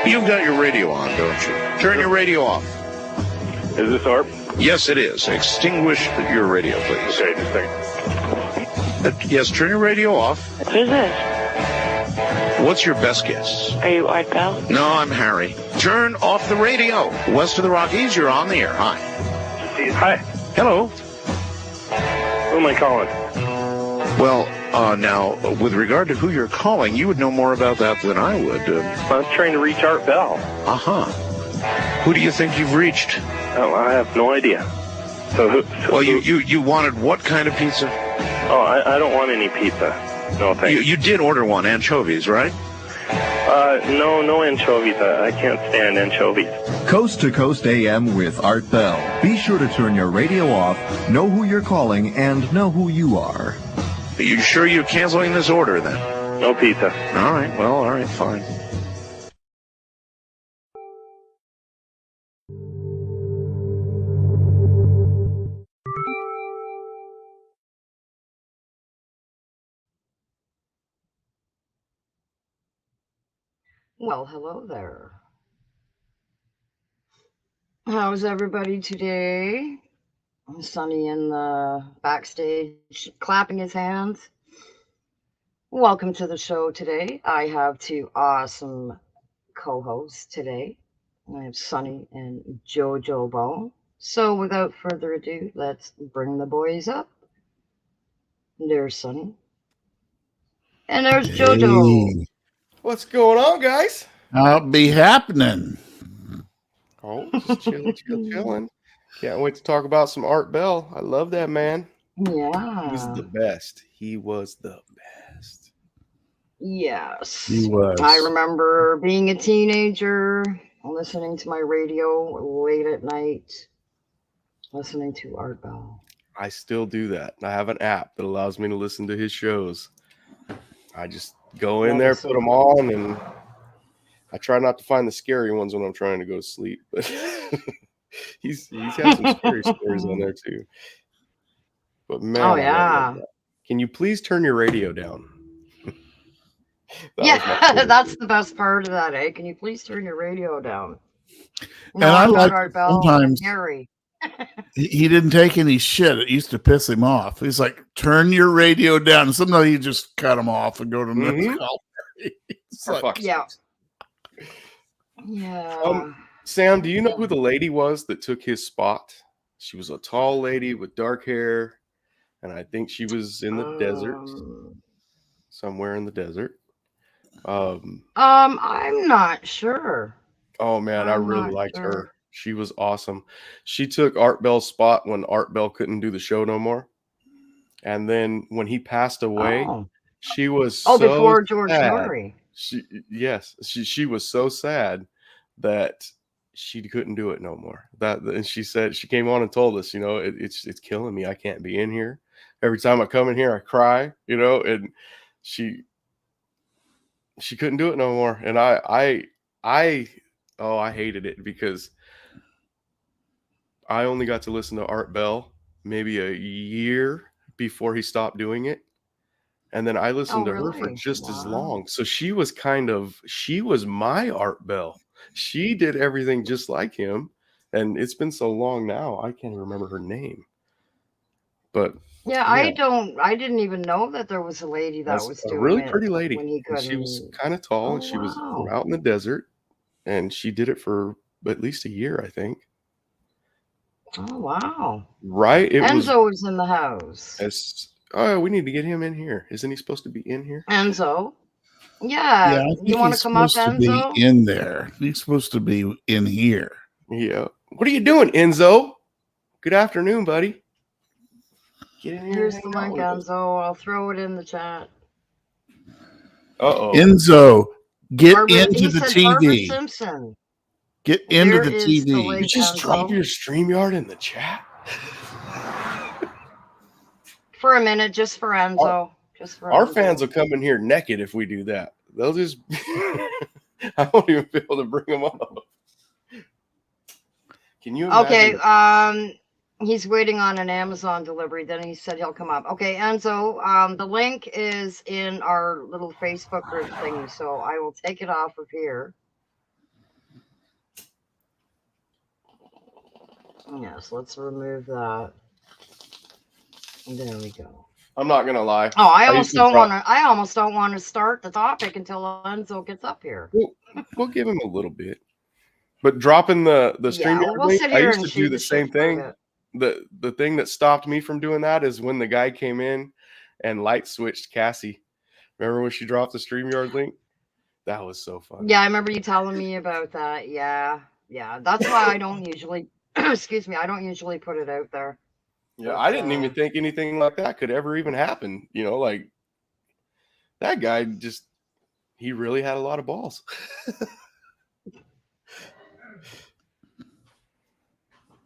You've got your radio on, don't you? Turn your radio off. Is this ARP? Yes, it is. Extinguish your radio, please. Okay, just a second. Yes, turn your radio off. Who's this? What's your best guess? Are you Art Bell? No, I'm Harry. Turn off the radio. West of the Rockies, you're on the air. Hi. Hi. Hello. Who am I calling? Well, now, with regard to who you're calling, you would know more about that than I would. I was trying to reach Art Bell. Uh-huh. Who do you think you've reached? Oh, I have no idea. Well, you wanted what kind of pizza? Oh, I don't want any pizza. No, thanks. You did order one, anchovies, right? No anchovies. I can't stand anchovies. Coast to Coast AM with Art Bell. Be sure to turn your radio off, know who you're calling, and know who you are. Are you sure you're canceling this order, then? No pizza. All right, fine. Well, hello there. How's everybody today? Sonny in the backstage clapping his hands. Welcome to the show today. I have two awesome co-hosts today. I have Sonny and Jojo Ball. So without further ado, let's bring the boys up. There's Sonny. And there's Jojo. Hey. What's going on, guys? I'll be happening. Oh, just chilling. Can't wait to talk about some Art Bell. I love that man. Yeah. He's the best. He was the best. Yes. He was. I remember being a teenager, listening to my radio late at night, listening to Art Bell. I still do that. I have an app that allows me to listen to his shows. I just go in there, put them on, and I try not to find the scary ones when I'm trying to go to sleep. But he's had some scary stories on there too. But man, oh yeah. Can you please turn your radio down? Yeah, that's the best part of that, eh? Can you please turn your radio down? No, and I like Art Bell, sometimes Harry. he didn't take any shit. It used to piss him off. He's like, turn your radio down. And sometimes you just cut him off and go to the next call. Like, yeah. Yeah. Sam, do you know who the lady was that took his spot? She was a tall lady with dark hair, and I think she was in the desert, somewhere in the desert. I'm not sure. Oh man, I really liked her. She was awesome. She took Art Bell's spot when Art Bell couldn't do the show no more. And then when he passed away, she was before George Norrie. She was so sad that she couldn't do it no more. And she said, she came on and told us, it's killing me. I can't be in here. Every time I come in here, I cry, and she couldn't do it no more. And I hated it because I only got to listen to Art Bell maybe a year before he stopped doing it. And then I listened to her for just as long. So she was my Art Bell. She did everything just like him. And it's been so long now, I can't remember her name. But yeah, I didn't even know that there was a lady that was doing a really it pretty lady. When he she was kind of tall, and she was out in the desert, and she did it for at least a year, I think. Oh wow! Right, Enzo was in the house. We need to get him in here. Isn't he supposed to be in here? Enzo. Yeah. You want to come up, Enzo? Be in there. He's supposed to be in here. Yeah. What are you doing, Enzo? Good afternoon, buddy. Get in here. Here's the link, Enzo. I'll throw it in the chat. Enzo, get into the TV. Simpson. Get into the TV. You just drop your StreamYard in the chat. For a minute, just for Enzo. Our fans will come in here naked if we do that. They'll just I won't even be able to bring them up. Can you imagine? Okay, he's waiting on an Amazon delivery. Then he said he'll come up. Okay, Enzo, the link is in our little Facebook group thing, so I will take it off of here. Yes, let's remove that. There we go. I'm not gonna lie. Oh, I used almost to don't drop- want to. I almost don't want to start the topic until Enzo gets up here. We'll give him a little bit. But dropping the Yeah, StreamYard we'll link, sit I here used and to shoot do the the same shit for a thing. bit. The thing that stopped me from doing that is when the guy came in and light switched Cassie. Remember when she dropped the StreamYard link? That was so fun. Yeah, I remember you telling me about that. Yeah. That's why I don't usually. Excuse me. I don't usually put it out there. Yeah, But, I didn't even think anything like that could ever even happen. You know, like that guy he really had a lot of balls.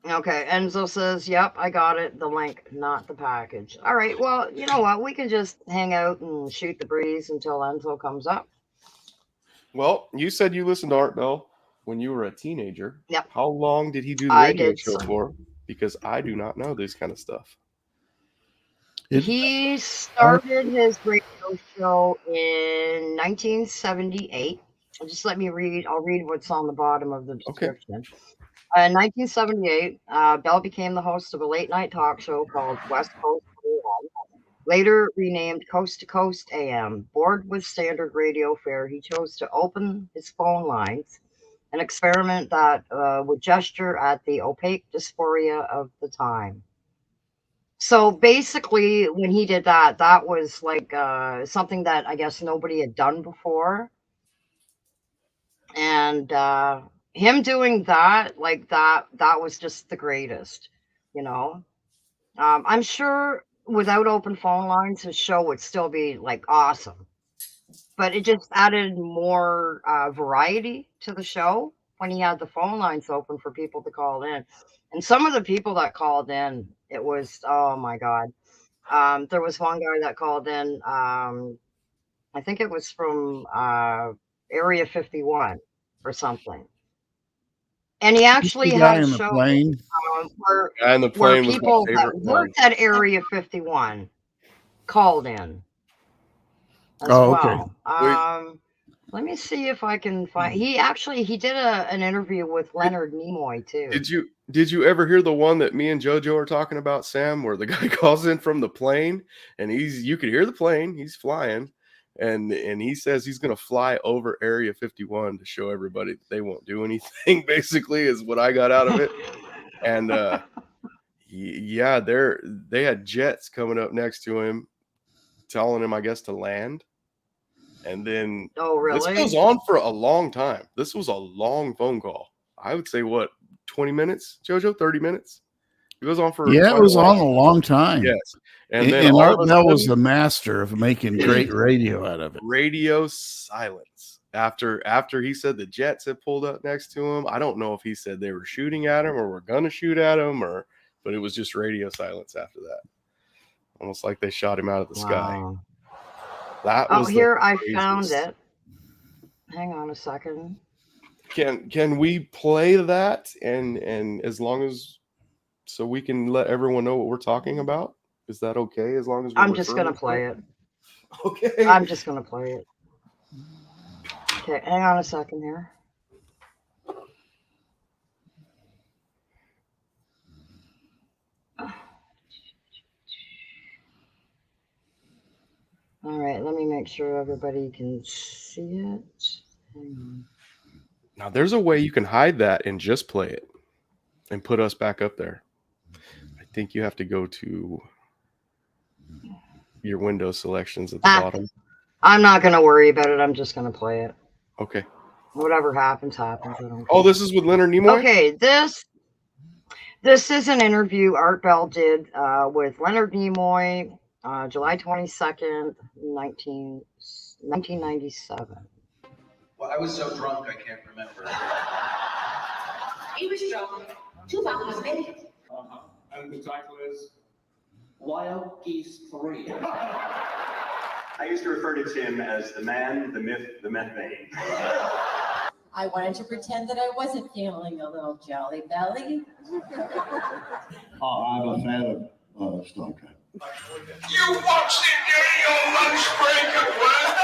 Okay, Enzo says, yep, I got it. The link, not the package. All right, well, you know what? We can just hang out and shoot the breeze until Enzo comes up. Well, you said you listened to Art Bell when you were a teenager. Yep. How long did he do the I radio did, show son. for? Because I do not know this kind of stuff. He started his radio show in 1978. Just let me read. I'll read what's on the bottom of the description. In 1978, Bell became the host of a late-night talk show called West Coast AM, later renamed Coast to Coast AM. Bored with standard radio fare, he chose to open his phone lines, an experiment that would gesture at the opaque dysphoria of the time. So basically, when he did that, that was like something that I guess nobody had done before. And him doing that, like that was just the greatest, you know. I'm sure without open phone lines, his show would still be like awesome. But it just added more variety to the show when he had the phone lines open for people to call in. And some of the people that called in, it was, oh my God. There was one guy that called in, I think it was from Area 51 or something. And he actually had a show where people that worked at Area 51 called in as well. Okay. Let me see if I can find. He did an interview with Leonard Nimoy too. Did you ever hear the one that me and JoJo are talking about, Sam, where the guy calls in from the plane and you could hear the plane, he's flying, and he says he's going to fly over Area 51 to show everybody that they won't do anything, basically, is what I got out of it. And yeah, they had jets coming up next to him, telling him, I guess, to land. And then this goes on for a long time. This was a long phone call. I would say, what, 20 minutes, JoJo? 30 minutes? It goes on for it was on a long time. Yes. And then Art Bell was the master of making great radio out of it. Radio silence. After he said the jets had pulled up next to him, I don't know if he said they were shooting at him or were going to shoot at him, but it was just radio silence after that. Almost like they shot him out of the sky. That was here I found it. Hang on a second. Can we play that and as long as so we can let everyone know what we're talking about? Is that okay? As long as I'm just gonna play it. Okay. I'm just gonna play it. Okay, hang on a second here. All right, let me make sure everybody can see it. Hang on. Now, there's a way you can hide that and just play it and put us back up there. I think you have to go to your window selections at the bottom. I'm not going to worry about it. I'm just going to play it. Okay. Whatever happens, happens. Oh, this is with Leonard Nimoy? Okay, this is an interview Art Bell did with Leonard Nimoy, July 22nd, 1997. Well, I was so drunk I can't remember. He was drunk. 2 bottles made it. And the title is Wild Geese 3. I used to refer to Tim as the man, the myth, the methane. I wanted to pretend that I wasn't feeling a little jolly belly. I'm a fan of Star Trek. You watched it during your lunch break at work?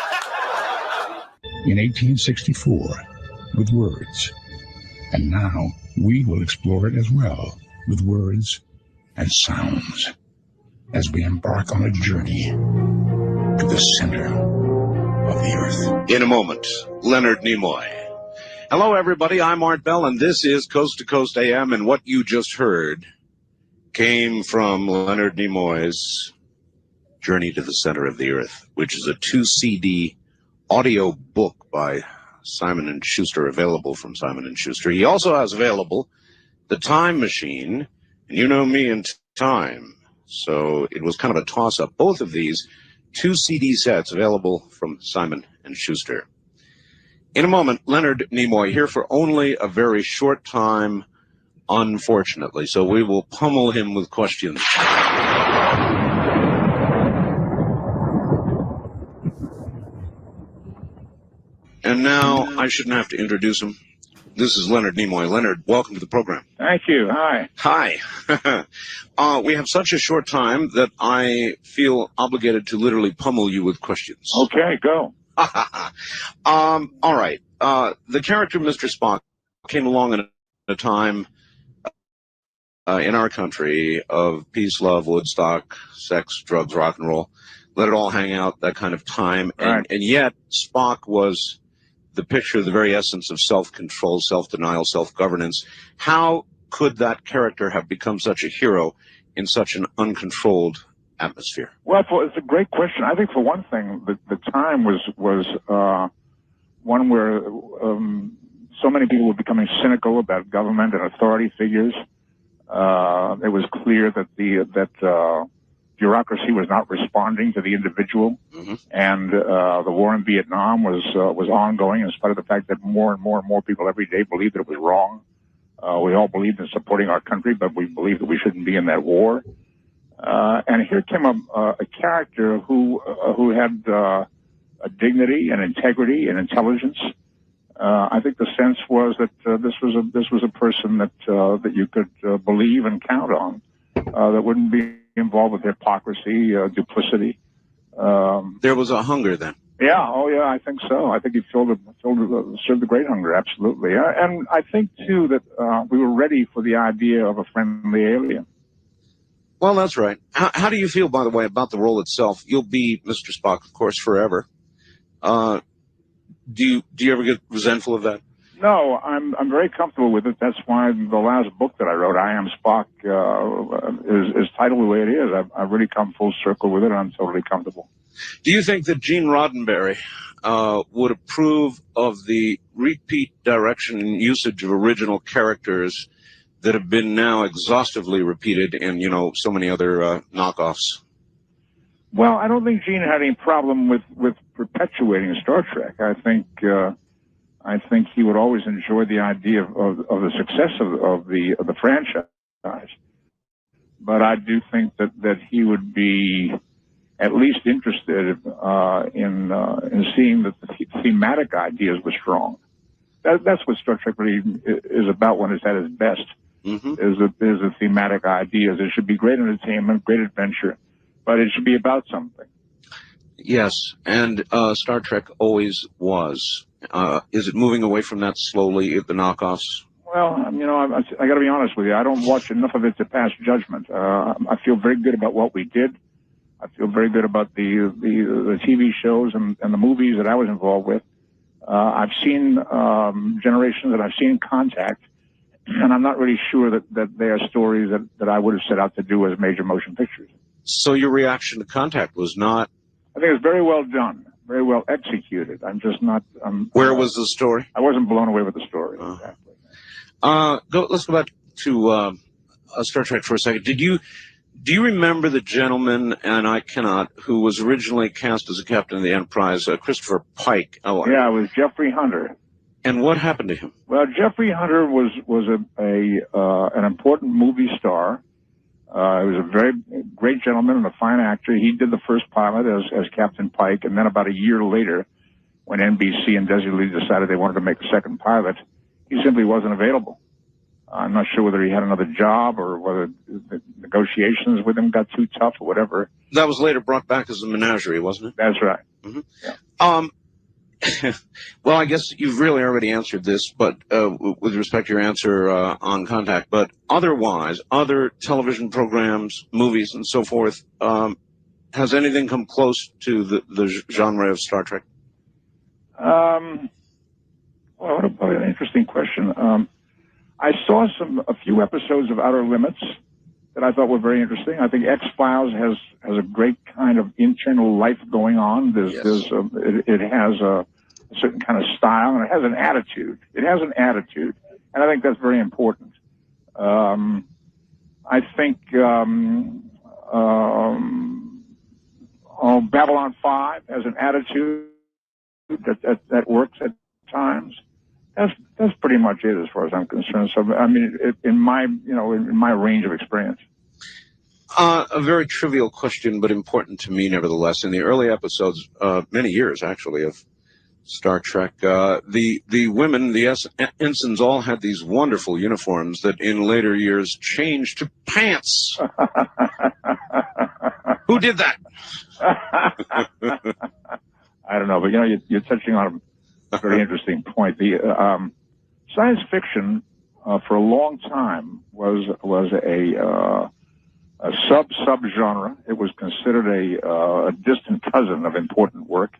In 1864, with words. And now we will explore it as well with words and sounds as we embark on a journey to the center of the earth. In a moment, Leonard Nimoy. Hello, everybody. I'm Art Bell, and this is Coast to Coast AM, and what you just heard came from Leonard Nimoy's Journey to the Center of the Earth, which is a 2-CD audio book by Simon & Schuster, available from Simon & Schuster. He also has available The Time Machine, and you know me and time, so it was kind of a toss-up. Both of these 2 CD sets available from Simon & Schuster. In a moment, Leonard Nimoy here for only a very short time, unfortunately, so we will pummel him with questions. And now I shouldn't have to introduce him. This is Leonard Nimoy. Leonard, welcome to the program. Thank you. Hi. Hi. We have such a short time that I feel obligated to literally pummel you with questions. Okay, go. All right. The character Mr. Spock came along in a time in our country of peace, love, Woodstock, sex, drugs, rock and roll. Let it all hang out, that kind of time. Right. And yet Spock was the picture, the very essence of self-control, self-denial, self-governance. How could that character have become such a hero in such an uncontrolled atmosphere? Well, it's a great question. I think for one thing, the time was one where so many people were becoming cynical about government and authority figures. It was clear that bureaucracy was not responding to the individual, and the war in Vietnam was ongoing, in spite of the fact that more and more people every day believed that it was wrong. We all believed in supporting our country, but we believed that we shouldn't be in that war. And here came a character who had a dignity and integrity and intelligence. I think the sense was that this was a person that you could believe and count on, that wouldn't be involved with hypocrisy, duplicity. There was a hunger then. Yeah, oh yeah, I think so. I think he served a great hunger, absolutely. And I think too that we were ready for the idea of a friendly alien. Well, that's right. How do you feel, by the way, about the role itself? You'll be Mr. Spock, of course, forever. Do you ever get resentful of that? No, I'm very comfortable with it. That's why the last book that I wrote, I Am Spock, is titled the way it is. I've really come full circle with it. I'm totally comfortable. Do you think that Gene Roddenberry would approve of the repeat direction and usage of original characters that have been now exhaustively repeated in, so many other knockoffs? Well, I don't think Gene had any problem with perpetuating Star Trek. I think he would always enjoy the idea of the success of the franchise. But I do think that he would be at least interested in seeing that the thematic ideas were strong. That's what Star Trek really is about when it's at its best. Is the thematic ideas. It should be great entertainment, great adventure, but it should be about something. Yes, and Star Trek always was. Is it moving away from that slowly at the knockoffs? Well, I got to be honest with you. I don't watch enough of it to pass judgment. I feel very good about what we did. I feel very good about the TV shows and the movies that I was involved with. I've seen Generations, and I've seen Contact, and I'm not really sure that they are stories that I would have set out to do as major motion pictures. So your reaction to Contact was not? I think it was very well done, very well executed. I'm just not. Where was the story? I wasn't blown away with the story. Exactly. Let's go back to Star Trek for a second. Do you remember the gentleman, and I cannot, who was originally cast as a captain of the Enterprise, Christopher Pike? Yeah, it was Jeffrey Hunter. And what happened to him? Well, Jeffrey Hunter was an important movie star. He was a very great gentleman and a fine actor. He did the first pilot as Captain Pike, and then about a year later, when NBC and Desi Lee decided they wanted to make a second pilot, he simply wasn't available. I'm not sure whether he had another job or whether the negotiations with him got too tough or whatever. That was later brought back as a menagerie, wasn't it? That's right. Mm-hmm. Yeah. Well, I guess you've really already answered this, but with respect to your answer on Contact, but otherwise, other television programs, movies, and so forth, has anything come close to the genre of Star Trek? Well, what an interesting question. I saw a few episodes of Outer Limits that I thought were very interesting. I think X-Files has a great kind of internal life going on. It has a certain kind of style, and it has an attitude. And I think that's very important. I think Babylon 5 has an attitude that works at times. That's pretty much it as far as I'm concerned. So I mean, in my range of experience. A very trivial question, but important to me nevertheless. In the early episodes, many years actually, of Star Trek, the women, the ensigns, all had these wonderful uniforms that in later years changed to pants. Who did that? I don't know, but you're touching on a very interesting point. The science fiction for a long time was a sub-genre. It was considered a distant cousin of important work.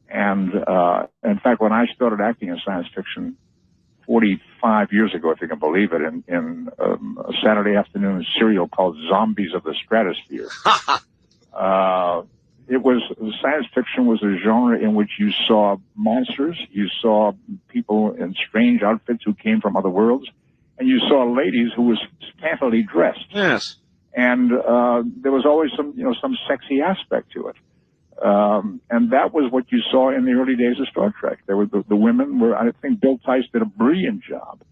And in fact, when I started acting in science fiction 45 years ago, if you can believe it, in a Saturday afternoon serial called Zombies of the Stratosphere, science fiction was a genre in which you saw monsters, you saw people in strange outfits who came from other worlds, and you saw ladies who were scantily dressed. Yes. And there was always some sexy aspect to it. And that was what you saw in the early days of Star Trek. There were the women were, I think Bill Tice did a brilliant job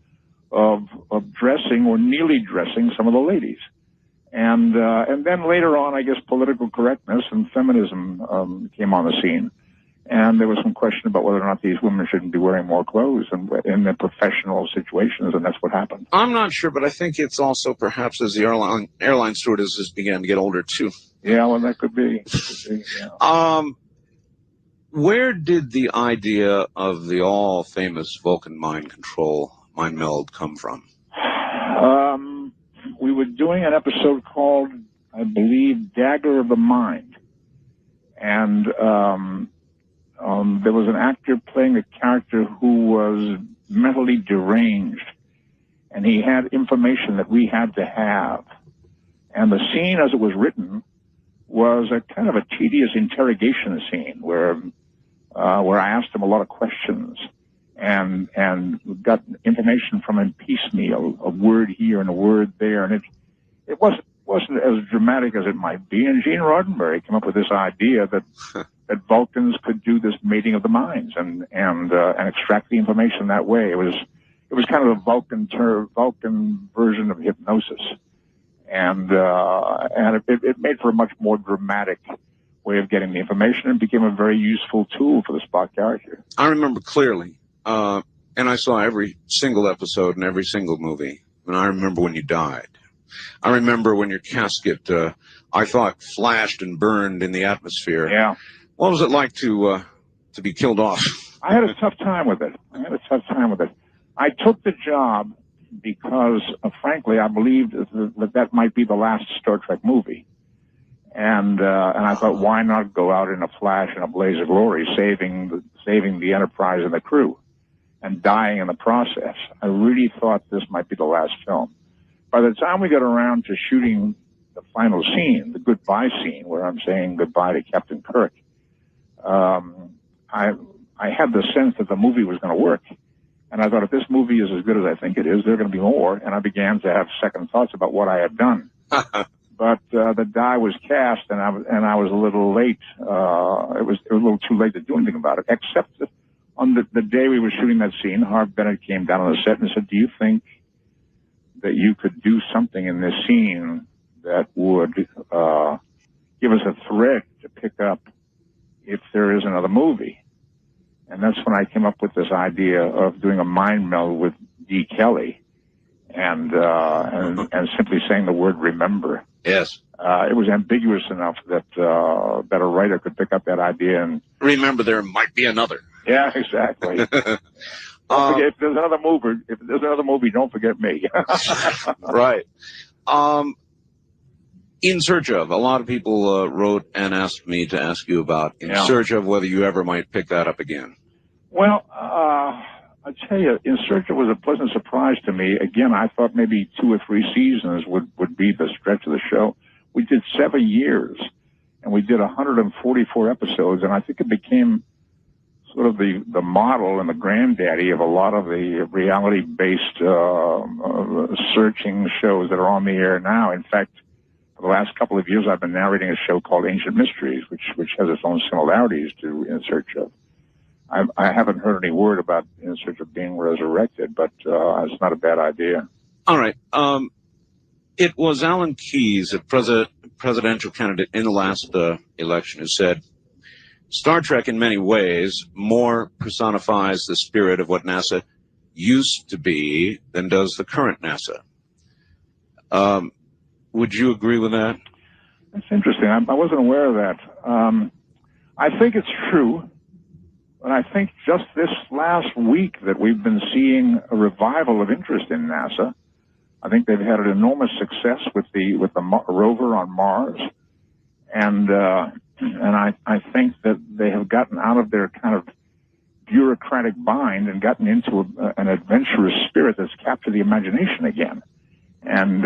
of dressing or nearly dressing some of the ladies. And then later on, I guess political correctness and feminism came on the scene. And there was some question about whether or not these women shouldn't be wearing more clothes in their professional situations, and that's what happened. I'm not sure, but I think it's also perhaps as the airline stewardesses began to get older, too. Yeah, well, that could be. Yeah. Where did the idea of the all-famous Vulcan mind meld, come from? We were doing an episode called, I believe, Dagger of the Mind. And there was an actor playing a character who was mentally deranged. And he had information that we had to have. And the scene, as it was written, was a kind of a tedious interrogation scene where I asked him a lot of questions and got information from him piecemeal, a word here and a word there, and it wasn't as dramatic as it might be. And Gene Roddenberry came up with this idea that Vulcans could do this mating of the minds and extract the information that way. It was kind of a Vulcan version of hypnosis. And it made for a much more dramatic way of getting the information and became a very useful tool for the Spock character. I remember clearly, and I saw every single episode and every single movie, and I remember when you died. I remember when your casket, I thought, flashed and burned in the atmosphere. Yeah. What was it like to be killed off? I had a tough time with it. I took the job because, frankly, I believed that might be the last Star Trek movie. And I thought, why not go out in a flash and a blaze of glory, saving the Enterprise and the crew, and dying in the process. I really thought this might be the last film. By the time we got around to shooting the final scene, the goodbye scene, where I'm saying goodbye to Captain Kirk, I had the sense that the movie was going to work. And I thought, if this movie is as good as I think it is, there are going to be more. And I began to have second thoughts about what I had done. But the die was cast, and I was a little late. It was a little too late to do anything about it, except that on the day we were shooting that scene, Harv Bennett came down on the set and said, do you think that you could do something in this scene that would give us a thread to pick up if there is another movie? And that's when I came up with this idea of doing a mind meld with D. Kelly and simply saying the word remember. Yes. It was ambiguous enough that a writer could pick up that idea and remember there might be another. Yeah, exactly. Don't forget, if there's another movie, don't forget me. Right. In Search of, a lot of people wrote and asked me to ask you about In Search of, whether you ever might pick that up again. Well, I tell you, In Search of was a pleasant surprise to me. Again, I thought maybe 2 or 3 seasons would be the stretch of the show. We did 7 years, and we did 144 episodes, and I think it became sort of the model and the granddaddy of a lot of the reality-based searching shows that are on the air now. In fact, for the last couple of years, I've been narrating a show called Ancient Mysteries, which has its own similarities to In Search of. I haven't heard any word about In Search of being resurrected, but it's not a bad idea. All right. It was Alan Keyes, a presidential candidate in the last election, who said, Star Trek in many ways more personifies the spirit of what NASA used to be than does the current NASA. Would you agree with that? That's interesting. I wasn't aware of that. I think it's true, but I think just this last week that we've been seeing a revival of interest in NASA. I think they've had an enormous success with the rover on Mars, and I think that they have gotten out of their kind of bureaucratic bind and gotten into an adventurous spirit that's captured the imagination again. And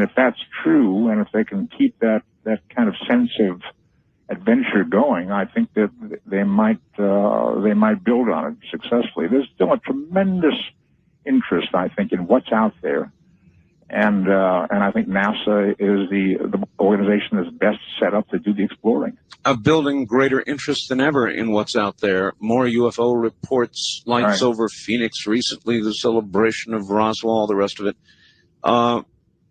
if that's true, and if they can keep that kind of sense of adventure going, I think that they might build on it successfully. There's still a tremendous interest, I think, in what's out there, and I think NASA is the organization that's best set up to do the exploring. Building greater interest than ever in what's out there. More UFO reports, lights over Phoenix recently, the celebration of Roswell, the rest of it.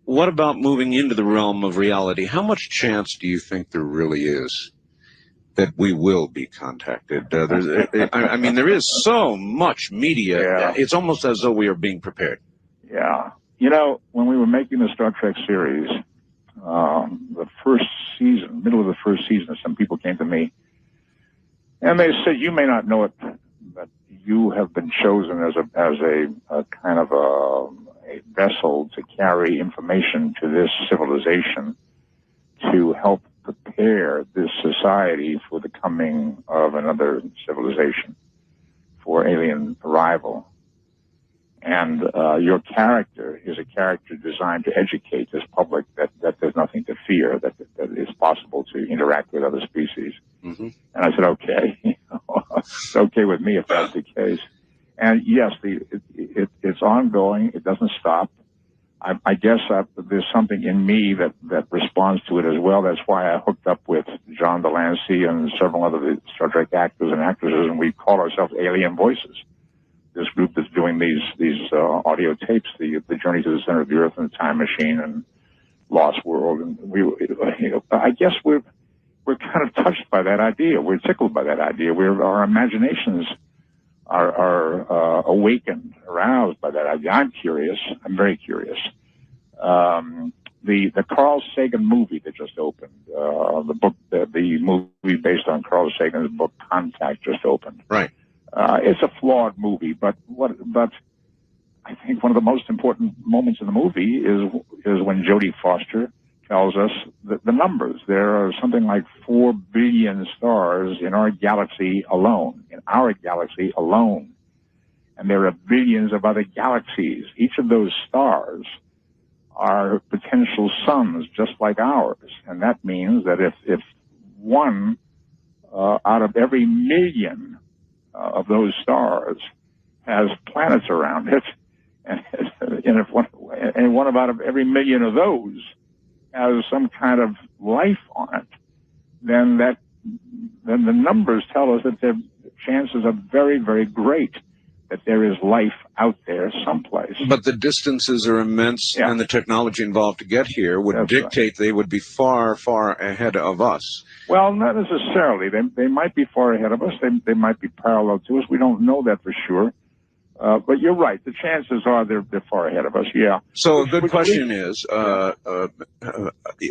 What about moving into the realm of reality? How much chance do you think there really is that we will be contacted? I mean, there is so much media. Yeah. It's almost as though we are being prepared. Yeah. You know, when we were making the Star Trek series, the first season, middle of the first season, some people came to me and they said, you may not know it, but you have been chosen as a kind of a vessel to carry information to this civilization to help prepare this society for the coming of another civilization, for alien arrival. And your character is a character designed to educate this public that there's nothing to fear, that it's possible to interact with other species. Mm-hmm. And I said, okay, it's okay with me if that's the case. And yes, it's ongoing. It doesn't stop. I guess there's something in me that responds to it as well. That's why I hooked up with John Delancey and several other Star Trek actors and actresses, and we call ourselves Alien Voices. This group that's doing these audio tapes, the Journey to the Center of the Earth and the Time Machine and Lost World, and I guess we're kind of touched by that idea. We're tickled by that idea. Our imaginations are awakened, aroused by that idea. I'm curious. I'm very curious. The Carl Sagan movie that just opened, the movie based on Carl Sagan's book Contact just opened. Right. It's a flawed movie, but I think one of the most important moments in the movie is when Jodie Foster tells us the numbers. There are something like 4 billion stars in our galaxy alone. And there are billions of other galaxies. Each of those stars are potential suns just like ours. And that means that if one out of every million of those stars has planets around it, and if one out of every million of those has some kind of life on it, then the numbers tell us that the chances are very, very great that there is life out there someplace. But the distances are immense, and the technology involved to get here would dictate they would be far, far ahead of us. Well, not necessarily. They might be far ahead of us. They might be parallel to us. We don't know that for sure. But you're right. The chances are they're far ahead of us, yeah. So a good question is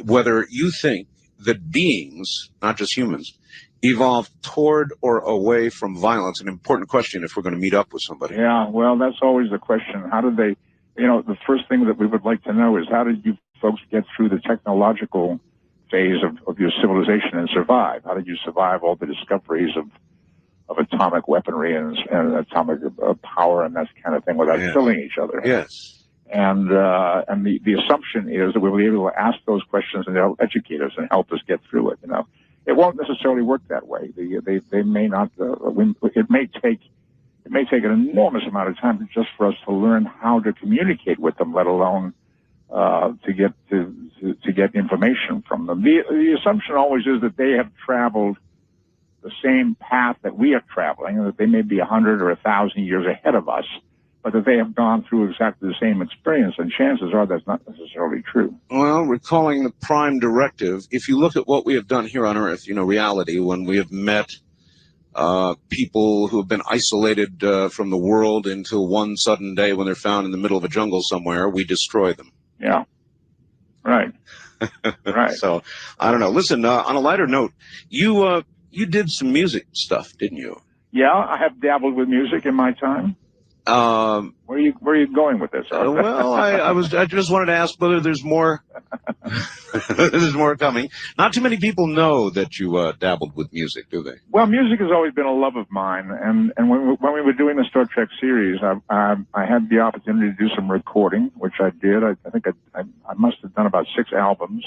whether you think that beings, not just humans, evolve toward or away from violence? An important question if we're going to meet up with somebody. Yeah, well, that's always the question. How did they, the first thing that we would like to know is how did you folks get through the technological phase of your civilization and survive? How did you survive all the discoveries of atomic weaponry and atomic power and that kind of thing without killing each other? Yes. And the assumption is that we'll be able to ask those questions and they'll educate us and help us get through it. It won't necessarily work that way. They may not. It may take an enormous amount of time just for us to learn how to communicate with them, let alone to get information from them. The assumption always is that they have traveled the same path that we are traveling, and that they may be 100 or 1,000 years ahead of us, but that they have gone through exactly the same experience, and chances are that's not necessarily true. Well, recalling the prime directive, if you look at what we have done here on Earth, reality, when we have met people who have been isolated from the world until one sudden day when they're found in the middle of a jungle somewhere, we destroy them. Yeah. Right. Right. So, I don't know. Listen, on a lighter note, you did some music stuff, didn't you? Yeah, I have dabbled with music in my time. Where are you going with this? Well, I just wanted to ask whether there's more. There's more coming. Not too many people know that you dabbled with music, do they? Well, music has always been a love of mine, and when we were doing the Star Trek series, I had the opportunity to do some recording, which I did. I think I must have done about 6 albums.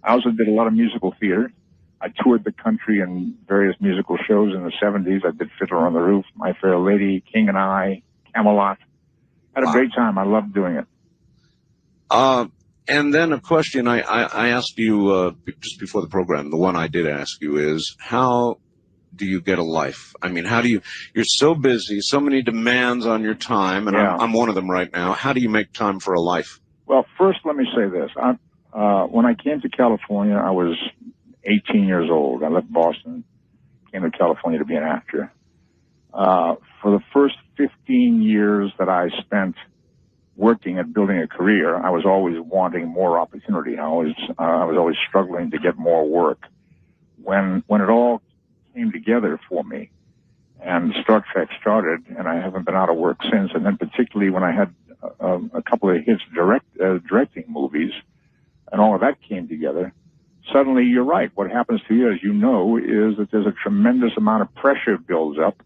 I also did a lot of musical theater. I toured the country in various musical shows in the 70s. I did Fiddler on the Roof, My Fair Lady, King and I, Camelot. Had a great time. I loved doing it. And then a question I asked you just before the program, the one I did ask you is, how do you get a life? I mean, you're so busy, so many demands on your time, and I'm one of them right now. How do you make time for a life? Well, first, let me say this. When I came to California, I was 18 years old. I left Boston, came to California to be an actor. For the first 15 years that I spent working at building a career, I was always wanting more opportunity. I was always struggling to get more work. When it all came together for me and Star Trek started, and I haven't been out of work since, and then particularly when I had a couple of hits directing movies and all of that came together, suddenly you're right. What happens to you, as you know, is that there's a tremendous amount of pressure builds up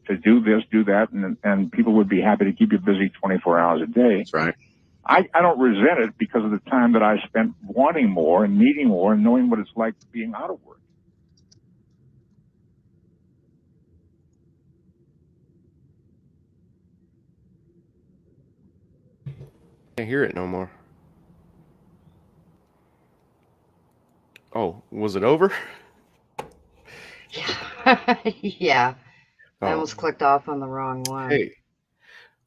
to do this, do that, and people would be happy to keep you busy 24 hours a day. That's right. I don't resent it because of the time that I spent wanting more and needing more and knowing what it's like being out of work. Can't hear it no more. Oh, was it over? Yeah. I almost clicked off on the wrong one. Hey,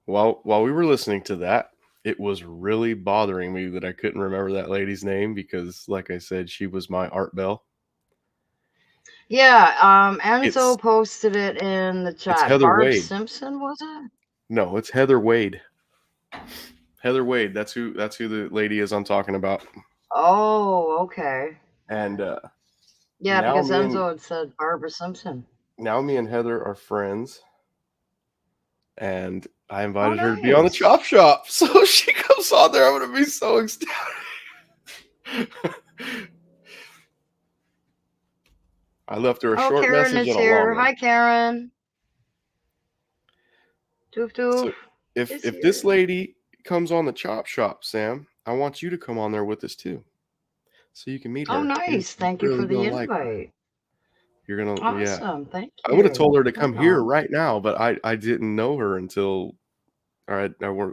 while we were listening to that, it was really bothering me that I couldn't remember that lady's name because, like I said, she was my Art Bell. Yeah, Enzo posted it in the chat. It's Heather Barb Wade. Simpson, was it? No, it's Heather Wade. Heather Wade. That's who the lady is I'm talking about. Oh, okay. And yeah, because Enzo had said Barbara Simpson. Now me and Heather are friends, and I invited her to be on the Chop Shop. So she comes on there. I'm going to be so ecstatic. I left her a short Karen message is and a here. long one. Hi, Karen. Doof doof. So if this lady comes on the Chop Shop, Sam, I want you to come on there with us too, so you can meet her. Oh, nice. Thank you for the invite. You're gonna awesome. Thank you. I would have told her to come here right now, but I didn't know her until I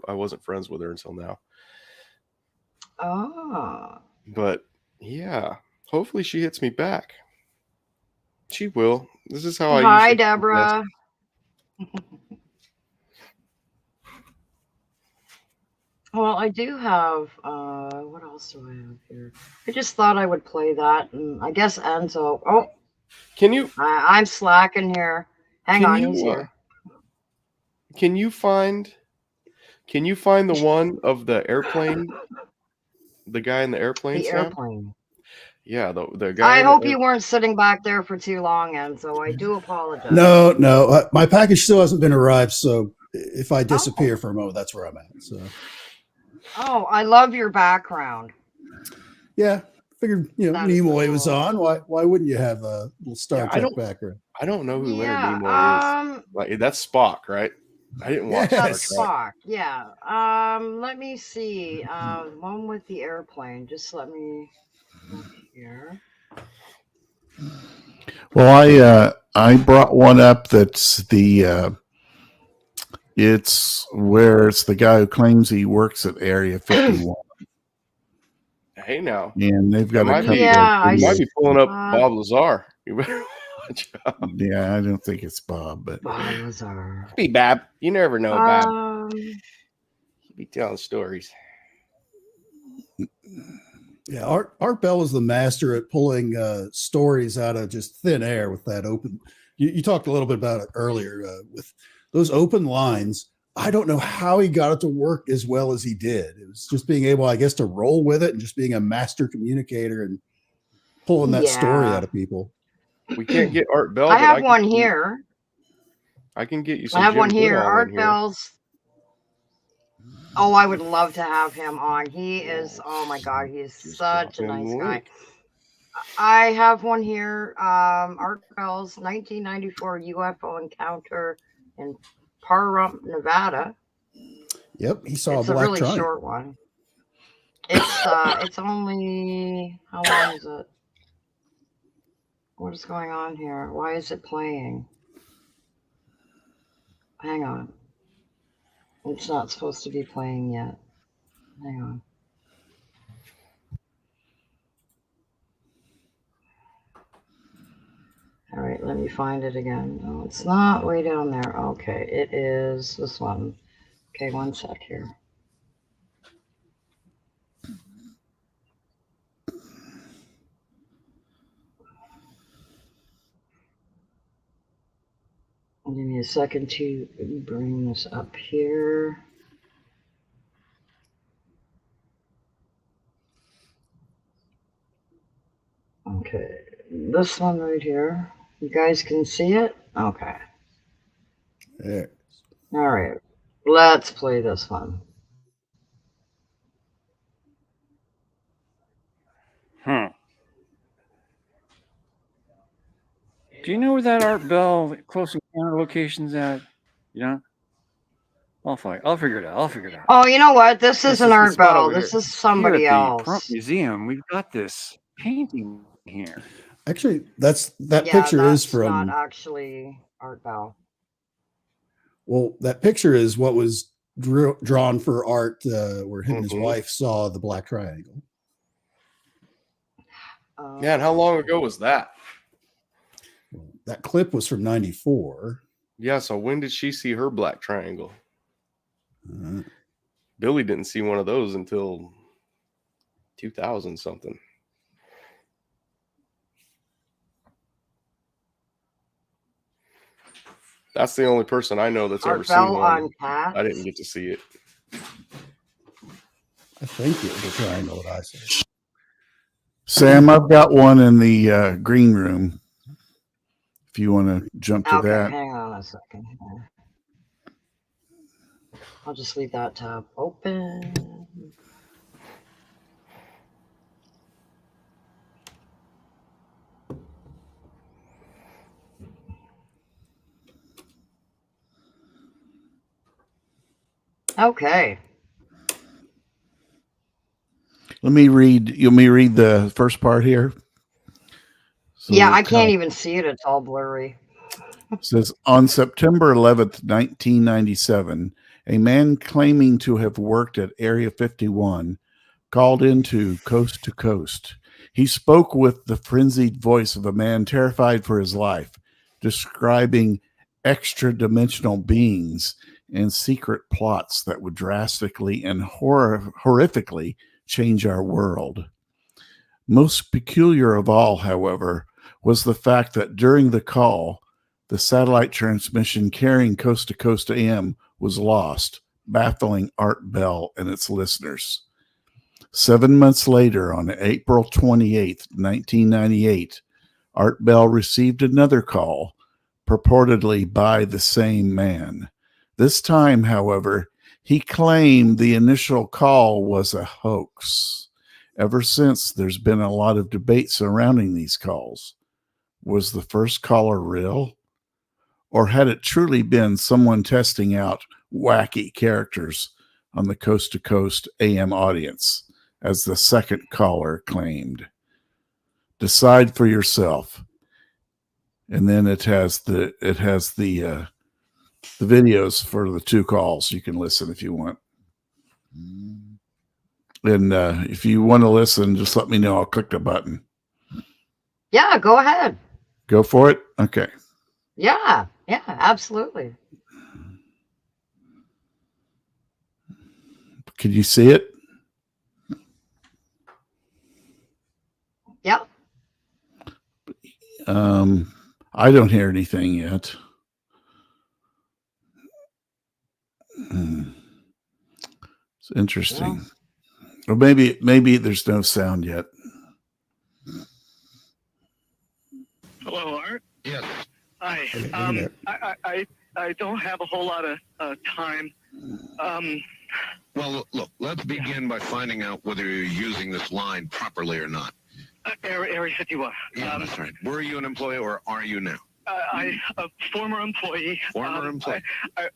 wasn't friends with her until now. Oh. But yeah, hopefully she hits me back. She will. This is how I. Hi, Deborah. Well, I do have. What else do I have here? I just thought I would play that, and I guess Enzo. Oh. Can you? I'm slacking here. Hang on, he's here. Can you find the one of the airplane? The guy in the airplane. The Sam? airplane. Yeah, the guy. I hope you weren't sitting back there for too long, Enzo. I do apologize. No. My package still hasn't been arrived, so if I disappear for a moment, that's where I'm at. So. Oh, I love your background. Yeah, figured Nimoy was on. Why wouldn't you have a little Star Trek background? I don't know who Leonard Nimoy is. Like, that's Spock, right? I didn't watch That's Spock. Yeah. Let me see. One with the airplane. Just let me look here. Well, I brought one up that's it's where it's the guy who claims he works at Area 51. Hey now. And they've got a couple you might be pulling up Bob Lazar. You better watch out. Yeah, I don't think it's Bob, but Bob Lazar. Be Bab. You never know, Bab. You be telling stories. Yeah, Art Bell was the master at pulling stories out of just thin air with that open. You talked a little bit about it earlier with those open lines. I don't know how he got it to work as well as he did. It was just being able, I guess, to roll with it and just being a master communicator and pulling that story out of people. We can't get Art Bell. I have one here. I can get you some. I have one here. Art Bell's. Oh, I would love to have him on. He is, oh my God, he is such a nice guy. I have one here. Art Bell's 1994 UFO encounter in Pahrump, Nevada. Yep, he saw it's a black really triangle. Short one. It's only, how long is it? What is going on here? Why is it playing? Hang on. It's not supposed to be playing yet. Hang on. All right, let me find it again. No, it's not way down there. Okay, it is this one. Okay, one sec here. Give me a second to bring this up here. Okay, this one right here. You guys can see it? Okay. There. All right, let's play this one. Do you know where that Art Bell close encounter location's at? You know? I'll figure it out. Oh, you know what? This isn't Art Bell. This is somebody here at else. the Pahrump Museum, we've got this painting here. Actually, that picture is from. Not actually Art Bell. Well, that picture is what was drawn for Art, where him and his wife saw the black triangle. Yeah, and how long ago was that? That clip was from '94. Yeah, so when did she see her black triangle? Billy didn't see one of those until 2000 something. That's the only person I know that's ever seen one. I didn't get to see it. I think it was a triangle that I saw. Sam, I've got one in the green room. If you want to jump to that. Hang on a second here. I'll just leave that tab open. Okay. Let me read the first part here. So yeah, I can't even see it. It's all blurry. It says, on September 11th, 1997, a man claiming to have worked at Area 51 called into Coast to Coast. He spoke with the frenzied voice of a man terrified for his life, describing extra-dimensional beings and secret plots that would drastically and horrifically change our world. Most peculiar of all, however, was the fact that during the call, the satellite transmission carrying Coast to Coast AM was lost, baffling Art Bell and its listeners. 7 months later, on April 28th, 1998, Art Bell received another call, purportedly by the same man. This time, however, he claimed the initial call was a hoax. Ever since, there's been a lot of debate surrounding these calls. Was the first caller real? Or had it truly been someone testing out wacky characters on the Coast to Coast AM audience, as the second caller claimed? Decide for yourself. And then it has the videos for the two calls. You can listen if you want. And if you want to listen, just let me know. I'll click the button. Yeah, go ahead. Go for it? Okay. Yeah, absolutely. Can you see it? Yeah. I don't hear anything yet. It's interesting. Or maybe there's no sound yet. Hello, Art. Yes. Hi. I don't have a whole lot of time. Well, look, let's begin by finding out whether you're using this line properly or not. Area 51. Yeah, that's right. Were you an employee or are you now? A former employee. Former employee.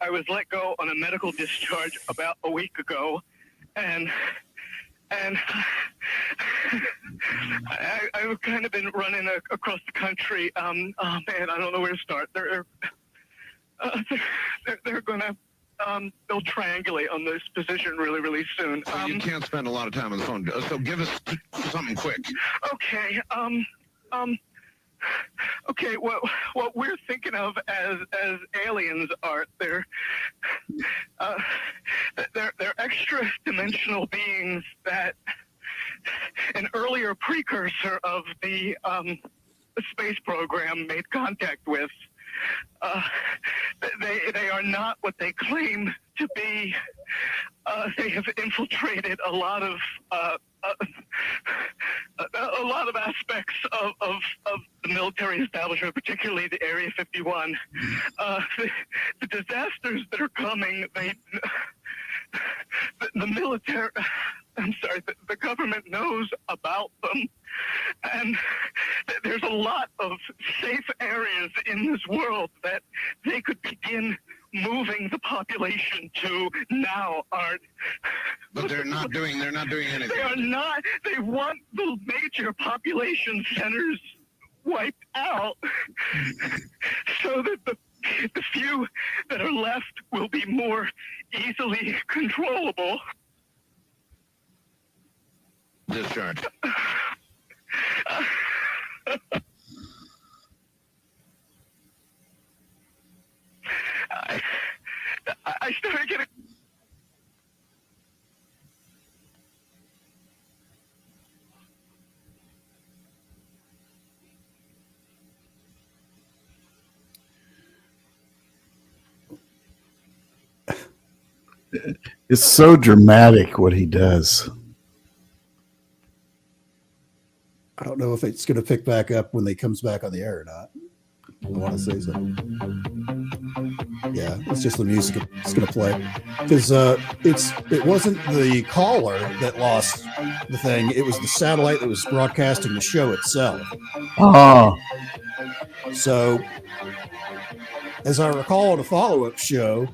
I was let go on a medical discharge about a week ago, and I've kind of been running across the country. Oh man, I don't know where to start. They're gonna they'll triangulate on this position really soon. So you can't spend a lot of time on the phone. So give us something quick. Okay. Okay. What we're thinking of as aliens, Art, they're extra dimensional beings that an earlier precursor of the space program made contact with. They are not what they claim to be. They have infiltrated a lot of aspects of the military establishment, particularly the Area 51. The disasters that are coming, the military, I'm sorry, the government knows about them. And there's a lot of safe areas in this world that they could begin moving the population to now, Art. But they're not doing anything. They are not. They want the major population centers wiped out so that the few that are left will be more easily controllable. Discharge. I started getting. It's so dramatic what he does. I don't know if it's going to pick back up when they comes back on the air or not. I want to say so. Yeah, it's just the music it's going to play because it wasn't the caller that lost the thing; it was the satellite that was broadcasting the show itself. Oh, so as I recall, in a follow-up show,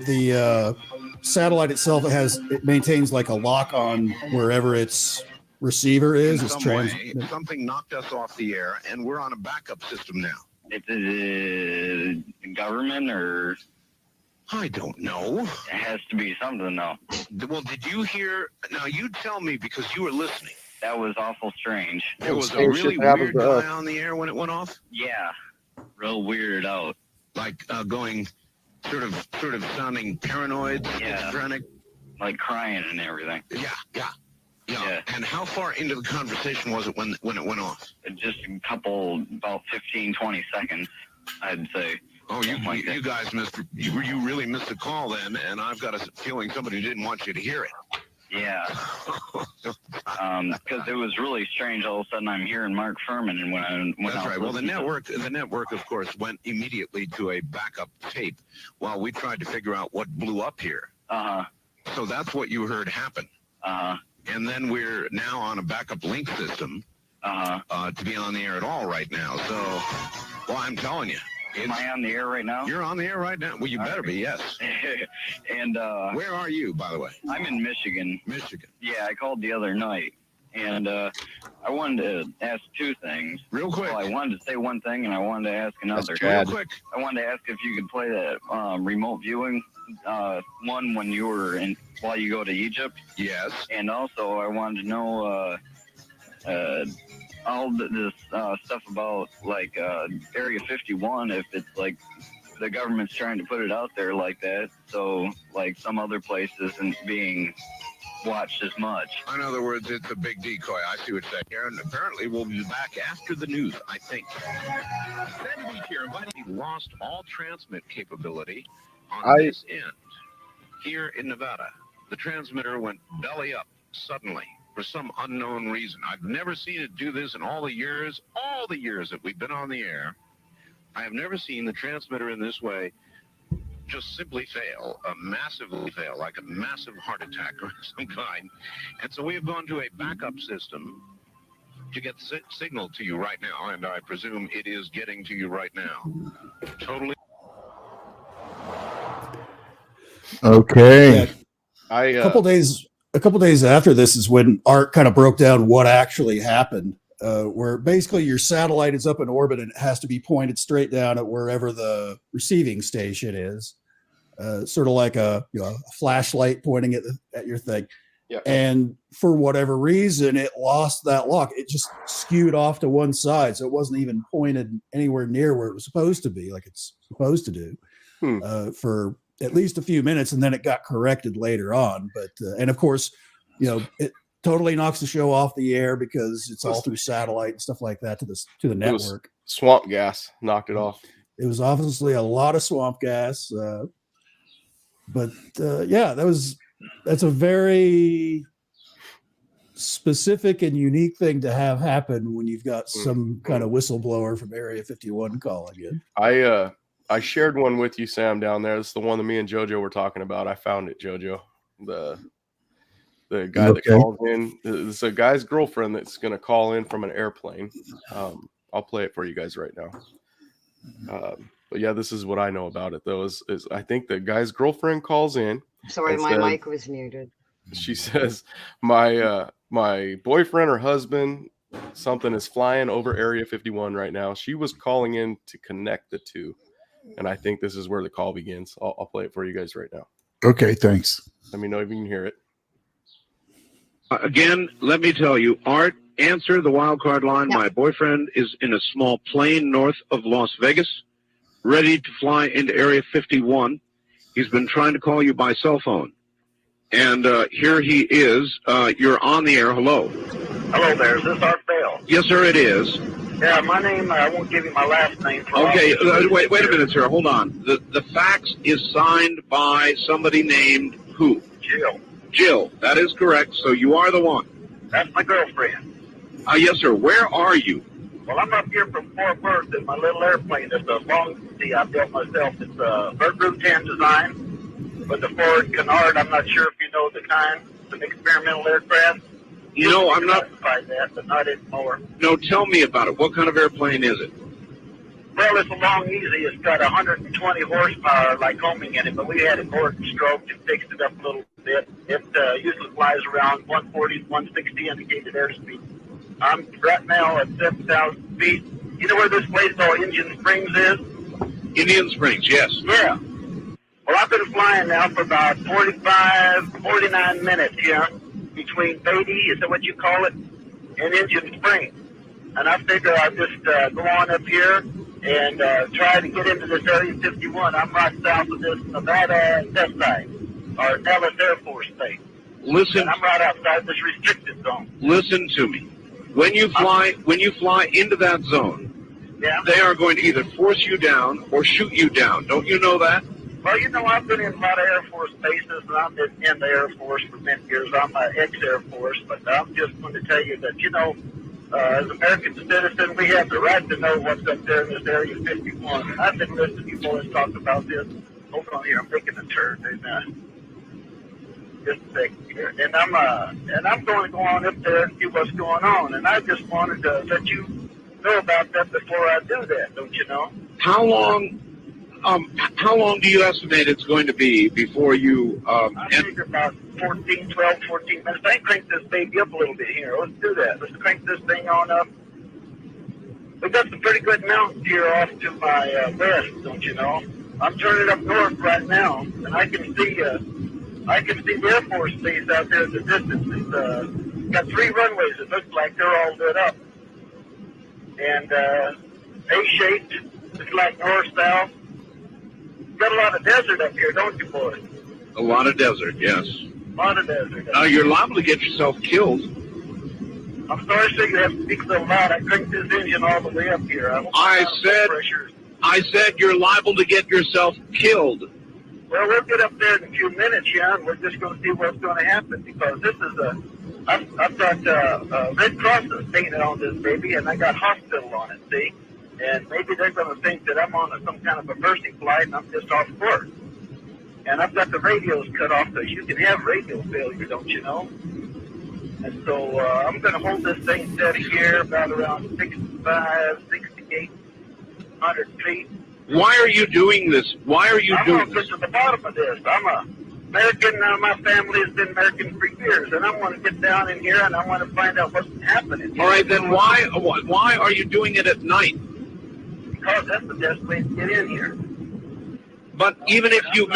the satellite itself it maintains like a lock on wherever its receiver is. It's something knocked us off the air, and we're on a backup system now. Is it government or? I don't know. It has to be something, though. Well, did you hear? Now, you tell me because you were listening. That was awful strange. There was a really weird guy on the air when it went off? Yeah. Real weirded out. Like going sort of sounding paranoid, schizophrenic. Like crying and everything. Yeah. And how far into the conversation was it when it went off? Just about 15, 20 seconds, I'd say. Oh, you guys missed. You really missed the call then, and I've got a feeling somebody didn't want you to hear it. Yeah. Because it was really strange. All of a sudden, I'm hearing Mark Furman, and That's right. Well, the network, of course, went immediately to a backup tape while we tried to figure out what blew up here. So that's what you heard happen. And then we're now on a backup link system to be on the air at all right now. So, well, I'm telling you. Am I on the air right now? You're on the air right now. Well, you better be, yes. And where are you, by the way? I'm in Michigan. Michigan. Yeah, I called the other night, and I wanted to ask two things. Real quick. Well, I wanted to say one thing, and I wanted to ask another. Real quick. I wanted to ask if you could play that remote viewing one when you were in while you go to Egypt. Yes. And also, I wanted to know all this stuff about like Area 51, if it's like the government's trying to put it out there like that, so like some other places isn't being watched as much. In other words, it's a big decoy. I see what you're saying here, and apparently we'll be back after the news, I think. Sandy here, inviting lost all transmit capability on this end. Here in Nevada, the transmitter went belly up suddenly for some unknown reason. I've never seen it do this in all the years that we've been on the air. I have never seen the transmitter in this way just simply fail, massively fail, like a massive heart attack or some kind. And so we have gone to a backup system to get the signal to you right now, and I presume it is getting to you right now. Totally. Okay. Yeah. A couple days after this is when Art kind of broke down what actually happened, where basically your satellite is up in orbit and it has to be pointed straight down at wherever the receiving station is, sort of like a flashlight pointing at your thing. Yeah. And for whatever reason, it lost that lock. It just skewed off to one side, so it wasn't even pointed anywhere near where it was supposed to be, like it's supposed to do, for at least a few minutes, and then it got corrected later on. But and of course, it totally knocks the show off the air because it's all through satellite and stuff like that to the network. Swamp gas knocked it off. It was obviously a lot of swamp gas, but that's a very specific and unique thing to have happen when you've got some kind of whistleblower from Area 51 calling in. I shared one with you, Sam, down there. This is the one that me and JoJo were talking about. I found it, JoJo. The guy that called in. It's a guy's girlfriend that's going to call in from an airplane. I'll play it for you guys right now. But yeah, this is what I know about it, though. Is I think the guy's girlfriend calls in. Sorry, my mic was muted. She says, my boyfriend or husband, something is flying over Area 51 right now. She was calling in to connect the two. And I think this is where the call begins. I'll play it for you guys right now. Okay, thanks. Let me know if you can hear it. Again, let me tell you, Art, answer the wild card line. Yeah. My boyfriend is in a small plane north of Las Vegas, ready to fly into Area 51. He's been trying to call you by cell phone. And here he is. You're on the air. Hello. Hello there. Is this Art Bell? Yes, sir, it is. Yeah, my name, I won't give you my last name. Okay, wait a minute, sir. Hold on. The fax is signed by somebody named who? Jill. Jill. That is correct. So you are the one. That's my girlfriend. Yes, sir. Where are you? Well, I'm up here from Fort Worth in my little airplane. It's a long sea I built myself. It's a Vergroup 10 design with the Ford Canard. I'm not sure if you know the kind. It's an experimental aircraft. I'm not. That, but not anymore. No, tell me about it. What kind of airplane is it? Well, it's a long easy. It's got 120 horsepower like homing in it, but we had it bored and stroked and fixed it up a little bit. It usually flies around 140, 160 indicated airspeed. I'm right now at 7,000 feet. You know where this place called Indian Springs is? Indian Springs, yes. Yeah. Well, I've been flying now for about 49 minutes here between Beatty, is that what you call it, and Indian Springs. And I figure I'll just go on up here and try to get into this Area 51. I'm right south of this Nevada test site, or Nellis Air Force Base. Listen. And I'm right outside this restricted zone. Listen to me. When you fly into that zone, yeah, they are going to either force you down or shoot you down. Don't you know that? Well, you know, I've been in a lot of Air Force bases, and I've been in the Air Force for many years. I'm an ex-Air Force, but I'm just going to tell you that, you know, as American citizens, we have the right to know what's up there in this Area 51. And I've been listening to you boys talk about this. Hold on here, I'm making a turn. Just a second here. And I'm going to go on up there and see what's going on. And I just wanted to let you know about that before I do that, don't you know? How long do you estimate it's going to be before you? I figure about 12, 14 minutes. I can crank this baby up a little bit here. Let's do that. Let's crank this thing on up. We've got some pretty good mountains here off to my west, don't you know? I'm turning up north right now, and I can see the Air Force base out there in the distance. It's got 3 runways. It looks like they're all lit up, and A-shaped. It's like north-south. Got a lot of desert up here, don't you, boys? A lot of desert, yes. A lot of desert. Now you're liable to get yourself killed. I'm sorry, sir, you have to speak so loud. I cranked this engine all the way up here. I said you're liable to get yourself killed. Well, we'll get up there in a few minutes, yeah, and we're just going to see what's going to happen, because this is I've got Red Crosses painted on this baby, and I got hospital on it, see? And maybe they're going to think that I'm on some kind of a mercy flight and I'm just off course. And I've got the radios cut off, because you can have radio failure, don't you know? And so I'm going to hold this thing steady here about around 65, 6,800 feet. Why are you doing this? Why are you doing this? I'm going to get to the bottom of this. I'm American. My family has been American for years, and I want to get down in here and I want to find out what's happening. All right, then why are you doing it at night? Because that's the best way to get in here. But even if you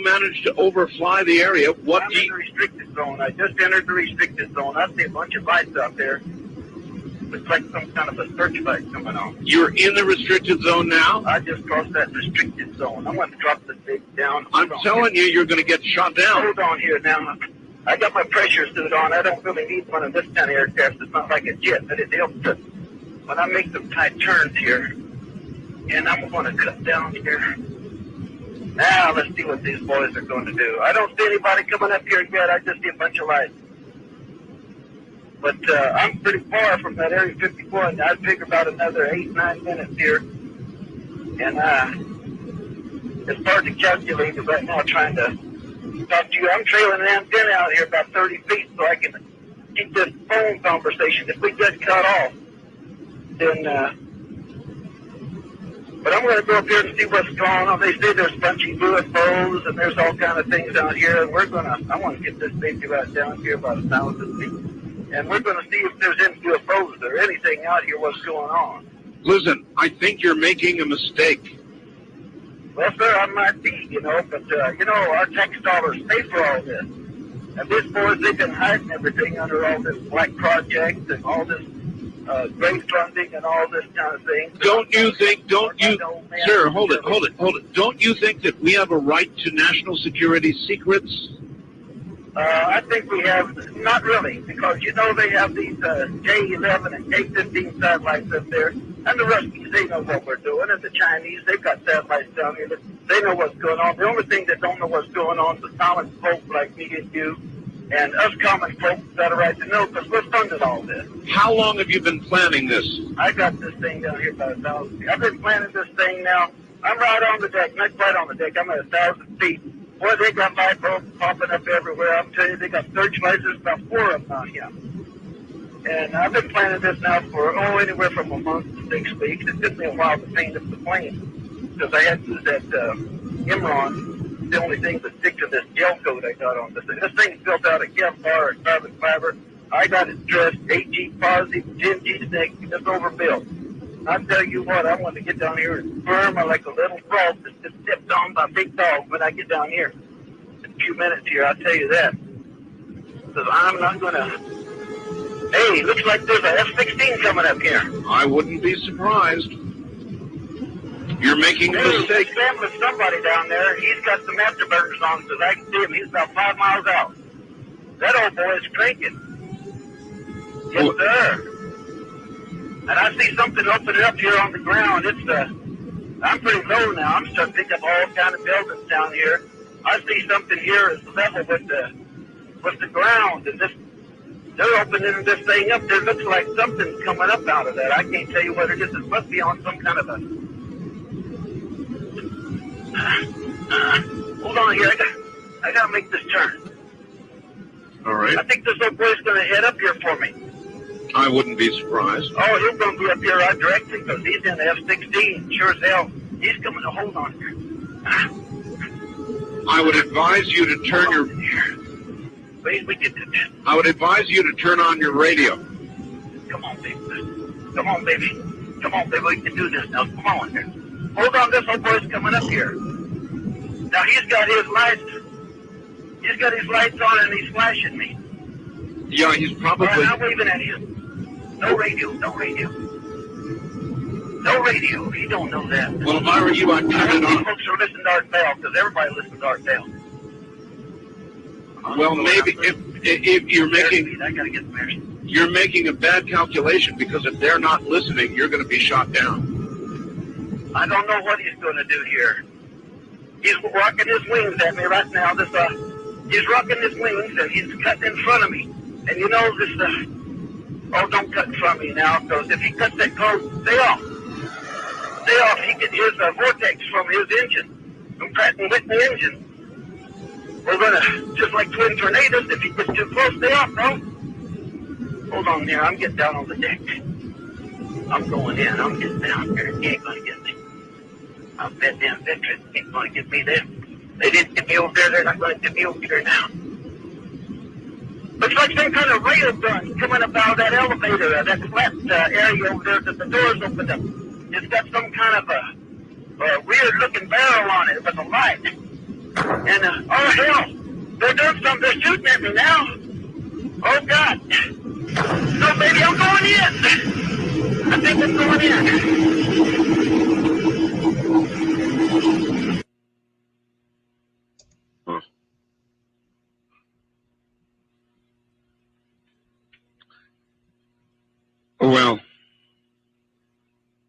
manage to overfly the area, I'm in the restricted zone. I just entered the restricted zone. I see a bunch of lights out there. Looks like some kind of a searchlight coming on. You're in the restricted zone now? I just crossed that restricted zone. I'm going to drop this thing down. I'm telling you, you're going to get shot down. Hold on here now. I got my pressure suit on. I don't really need one of this kind of aircraft. It's not like a jet, but it helps to, when I make some tight turns here. And I'm going to cut down here. Now, let's see what these boys are going to do. I don't see anybody coming up here yet. I just see a bunch of lights. But I'm pretty far from that Area 51. I'd figure about another 8-9 minutes here. And it's hard to calculate it right now trying to talk to you. I'm trailing an antenna out here about 30 feet so I can keep this phone conversation. If we get cut off, then... But I'm going to go up here and see what's going on. They say there's a bunch of UFOs and there's all kind of things out here. And I want to get this baby right down here about 1,000 feet. And we're going to see if there's any UFOs or anything out here, what's going on. Listen, I think you're making a mistake. Well, sir, I might be, but, our tax dollars pay for all this. And these boys, they've been hiding everything under all this black project and all this great funding and all this kind of thing. Sir, hold it. Don't you think that we have a right to national security secrets? I think we have, not really, because they have these J-11 and J-15 satellites up there, and the Ruskies, they know what we're doing, and the Chinese, they've got satellites down here, they know what's going on. The only thing that don't know what's going on is the common folk like me and you, and us common folk got a right to know, because we're funding all this. How long have you been planning this? I got this thing down here about 1,000 feet. I've been planning this thing now. I'm right on the deck, not quite on the deck, I'm at 1,000 feet. Boy, they got light bulbs popping up everywhere. I'm telling you, they got searchlights. There's about 4 of them out here. And I've been planning this now for, anywhere from a month to 6 weeks. It took me a while to paint up the plane because I had to use that Imron, the only thing that stick to this gel coat I got on this thing. This thing's built out of Kevlar and carbon fiber. I got it dressed 8G positive, 10G negative. It's overbuilt. I tell you what, I want to get down here and firm like a little frog that's just stepped on by a big dog when I get down here. In a few minutes here, I'll tell you that. Because I'm not going to... Hey, looks like there's a F-16 coming up here. I wouldn't be surprised. You're making a mistake. There's with somebody down there. He's got some afterburners on because I can see him. He's about 5 miles out. That old boy is cranking. Yes, sir. And I see something opening up here on the ground. It's I'm pretty low now. I'm starting to pick up all kind of buildings down here. I see something here is level with the ground, and they're opening this thing up. There looks like something's coming up out of that. I can't tell you what it is. It must be on some kind of a. Hold on here. I gotta make this turn. All right. I think this little boy's gonna head up here for me. I wouldn't be surprised. Oh, he's gonna be up here right directly because he's in the F-16. Sure as hell. He's coming to hold on here. I would advise you to turn your. We get to this. I would advise you to turn on your radio. Come on, baby. Come on, baby. Come on, baby. We can do this now. Come on here. Hold on, this old boy's coming up here. Now he's got his lights. He's got his lights on and he's flashing me. Yeah, he's probably. All right, I'm waving at him. No radio. No radio. No radio. He don't know that. Well, if I were you, I'd turn it on. Folks are listening to Art Bell because everybody listens to Art Bell. Well, maybe if you're making. I gotta get there. You're making a bad calculation because if they're not listening, you're going to be shot down. I don't know what he's going to do here. He's rocking his wings at me right now. He's rocking his wings and he's cutting in front of me. And you know this. Oh, don't cut in front of me now, because if he cuts that car, stay off. Stay off. He can hear the vortex from his engine, from Pratt and Whitney engine. We're gonna just like twin tornadoes. If he gets too close, stay off, bro. Hold on there. I'm getting down on the deck. I'm going in. I'm getting down there. He ain't gonna get me. I bet them veterans ain't gonna get me there. They didn't get me over there. They're not gonna get me over here now. Looks like some kind of rail gun coming up out of that elevator, that flat area over there that the doors opened up. It's got some kind of a weird-looking barrel on it with a light. And, oh, hell, they're doing something. They're shooting at me now. Oh, God. No, baby, I'm going in. I think I'm going in. Well,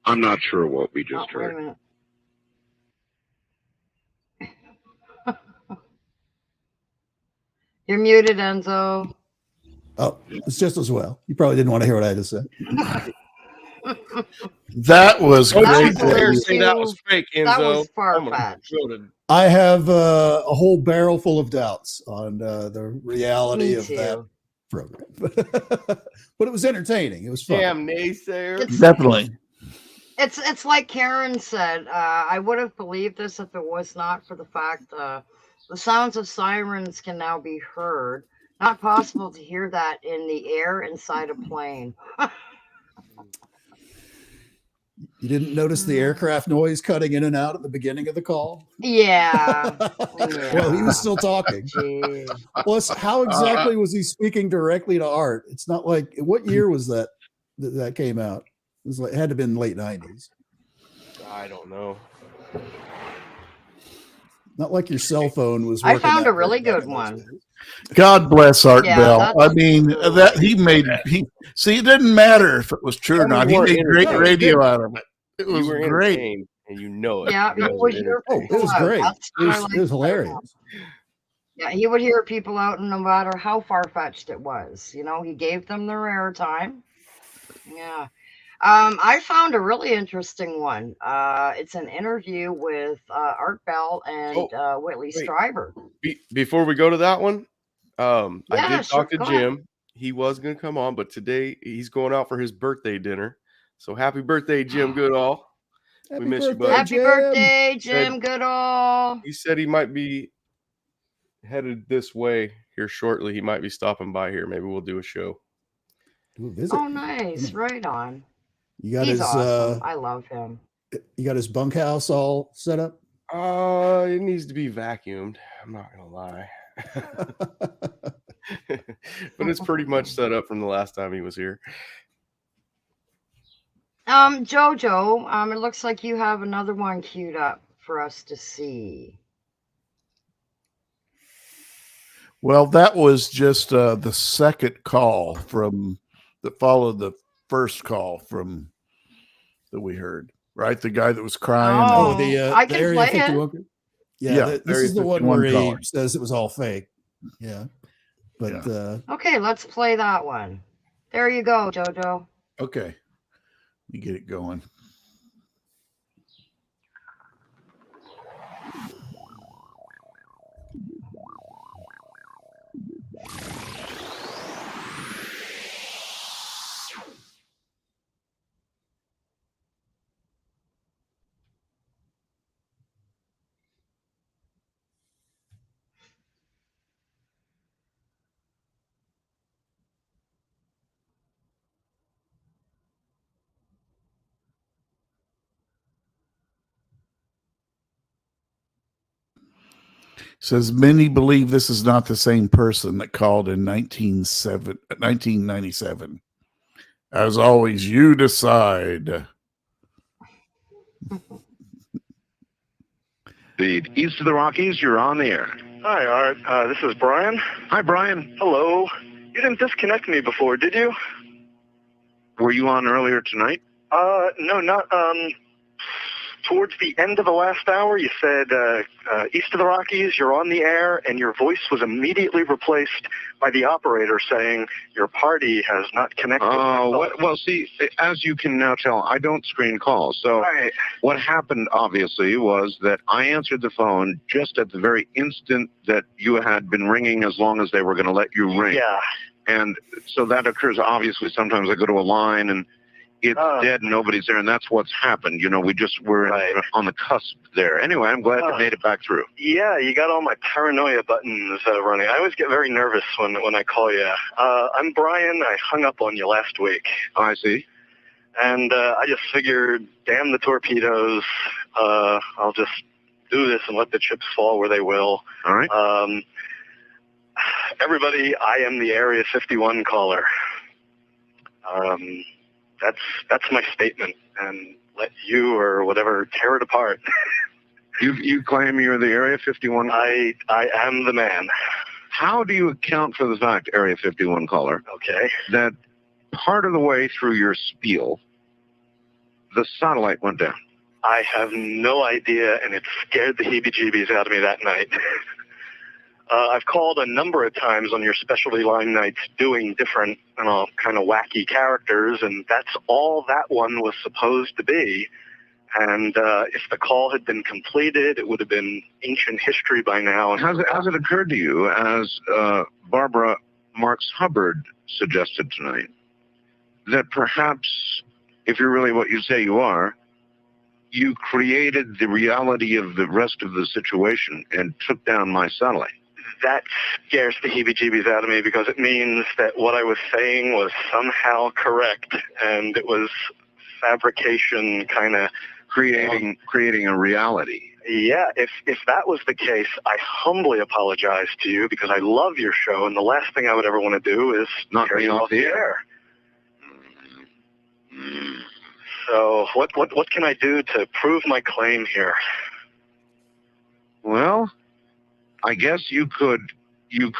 I'm not sure what we just Wait a heard. minute. You're muted, Enzo. Oh, it's just as well. You probably didn't want to hear what I had to say. That was Don't great. you dare say that was fake, Enzo. That was I'm gonna far-fetched. go to- I have a whole barrel full of doubts on the reality Me of that too. program. But it was entertaining. It was fun. Damn naysayer. Definitely. It's like Karen said. I would have believed this if it was not for the fact the sounds of sirens can now be heard. Not possible to hear that in the air inside a plane. You didn't notice the aircraft noise cutting in and out at the beginning of the call? Yeah. Well, he was still talking. Jeez. Plus, how exactly was he speaking directly to Art? It's not like, what year was that came out? It was like, it had to have been late 90s. I don't know. Not like your cell phone was. I working found that a really great back good in those one. days. God bless Art Yeah, Bell. that's I mean, that he see, it didn't matter if it was true or Tell me not. He more made great entertaining. radio out of it. It was You were great. entertained, and you know it. Yeah, You he guys would are hear Oh, it people was out. great. That's It what I was, like it was about hilarious. him. Yeah, he would hear people out no matter how far-fetched it was. You know, he gave them their airtime. Yeah. I found a really interesting one. It's an interview with Art Bell and Whitley wait. Strieber. Before we go to that one, I Yeah, did sure, talk to go ahead. Jim. He was going to come on, but today he's going out for his birthday dinner. So happy birthday, Jim Goodall. Happy We miss you, birthday, buddy. Happy Jim. birthday, Said- Jim Goodall. He said he might be headed this way here shortly. He might be stopping by here. Maybe we'll do a show. Do a visit. Oh, nice. Right on. You got He's his awesome. I love him. you got his bunkhouse all set up? It needs to be vacuumed. I'm not gonna lie. But it's pretty much set up from the last time he was here. Jojo, it looks like you have another one queued up for us to see. Well, that was just the second call from that followed the first call from that we heard. right? The guy that was crying. Oh, I the can Area play it. 51. Yeah, this Area is the one where 51 he caller. says it was all fake. Yeah, but Okay, let's play that one. There you go, Jojo. Okay, let me get it going. Says many believe this is not the same person that called in 1997. As always, you decide. The east of the Rockies, you're on the air. Hi, Art. This is Brian. Hi, Brian. Hello. You didn't disconnect me before, did you? Were you on earlier tonight? No, not, towards the end of the last hour, you said, east of the Rockies, you're on the air, and your voice was immediately replaced by the operator saying, your party has not connected. Oh, well, see, as you can now tell, I don't screen calls. So Right. what happened, obviously, was that I answered the phone just at the very instant that you had been ringing, as long as they were going to let you ring. Yeah. And so that occurs, obviously. Sometimes I go to a line and it's dead and nobody's there, and that's what's happened. You know, we're on the cusp there. Anyway, I'm glad you made it back through. Yeah, you got all my paranoia buttons running. I always get very nervous when I call you. I'm Brian. I hung up on you last week. Oh, I see. And I just figured, damn the torpedoes. I'll just do this and let the chips fall where they will. All right. Everybody, I am the Area 51 caller. That's my statement, and let you or whatever tear it apart. You claim you're the Area 51 caller? I am the man. How do you account for the fact, Area 51 caller, Okay. that part of the way through your spiel, the satellite went down? I have no idea, and it scared the heebie-jeebies out of me that night. I've called a number of times on your specialty line nights doing different, kind of wacky characters, and that's all that one was supposed to be. And if the call had been completed, it would have been ancient history by now. Has it occurred to you, as Barbara Marx Hubbard suggested tonight, that perhaps, if you're really what you say you are, you created the reality of the rest of the situation and took down my satellite? That scares the heebie-jeebies out of me, because it means that what I was saying was somehow correct, and it was fabrication, kind of creating a reality. Yeah, if that was the case, I humbly apologize to you, because I love your show, and the last thing I would ever want to do is not tear be you off the air. So what can I do to prove my claim here? Well, I guess you could give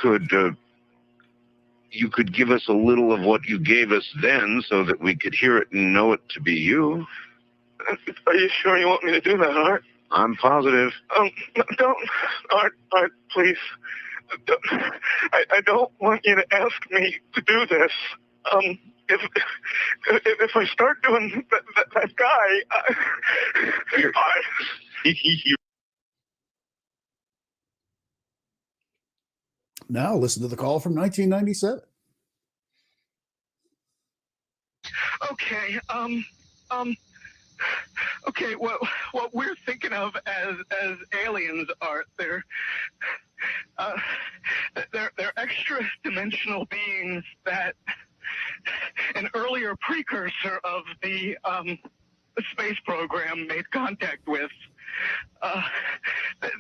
us a little of what you gave us then, so that we could hear it and know it to be you. Are you sure you want me to do that, Art? I'm positive. Don't, Art, please. I don't want you to ask me to do this. If I start doing that guy, Now listen to the call from 1997. Okay, okay, what we're thinking of as aliens are they're extra dimensional beings that an earlier precursor of the space program made contact with.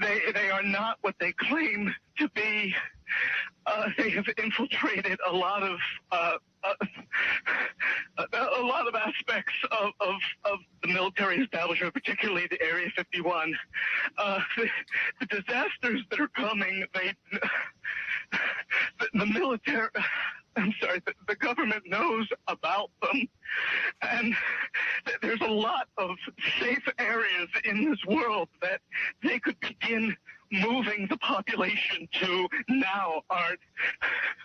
They are not what they claim to be. They have infiltrated a lot of aspects of the military establishment, particularly the Area 51. The disasters that are coming, the military, I'm sorry, the government knows about them, and there's a lot of safe areas in this world that they could begin moving the population to now, Art.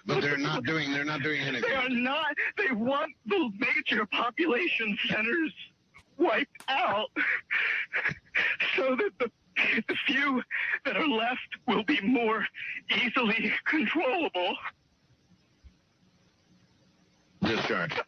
But they're not doing anything. They are not. They want the major population centers wiped out so that the few that are left will be more easily controllable. Discharge.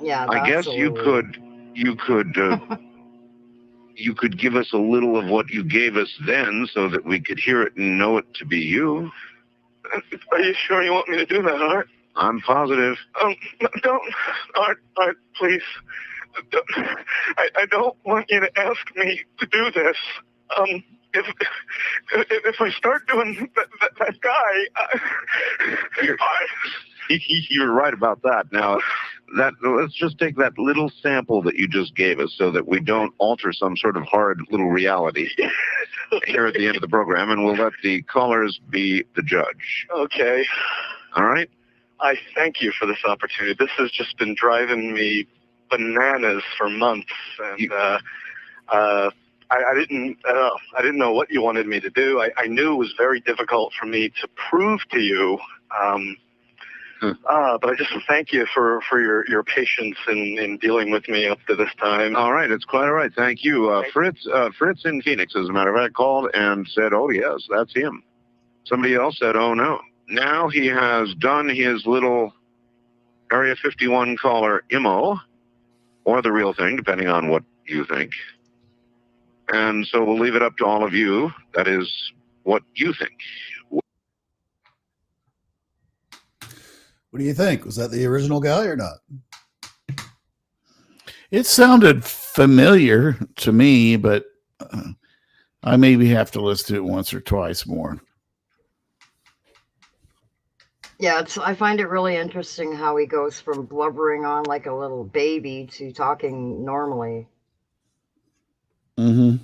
Yeah, I guess that's a you little could give us a little of what you gave us then so that we could hear it and know it to be you. Are you sure you want me to do that, Art? I'm positive. Don't, Art, please. I don't want you to ask me to do this. If I start doing that guy, You're right about that. Now, let's just take that little sample that you just gave us so that we don't alter some sort of hard little reality here at the end of the program, and we'll let the callers be the judge. Okay. All right? I thank you for this opportunity. This has just been driving me bananas for months, and I didn't know what you wanted me to do. I knew it was very difficult for me to prove to you. But I just thank you for your patience in dealing with me up to this time. All right, it's quite all right. Thank you. Fritz in Phoenix, as a matter of fact, called and said, oh, yes, that's him. Somebody else said, oh, no. Now he has done his little Area 51 caller IMO, or the real thing, depending on what you think. And so we'll leave it up to all of you. That is what you think. What do you think? Was that the original guy or not? It sounded familiar to me, but I maybe have to listen to it once or twice more. Yeah, I find it really interesting how he goes from blubbering on like a little baby to talking normally. Mm-hmm.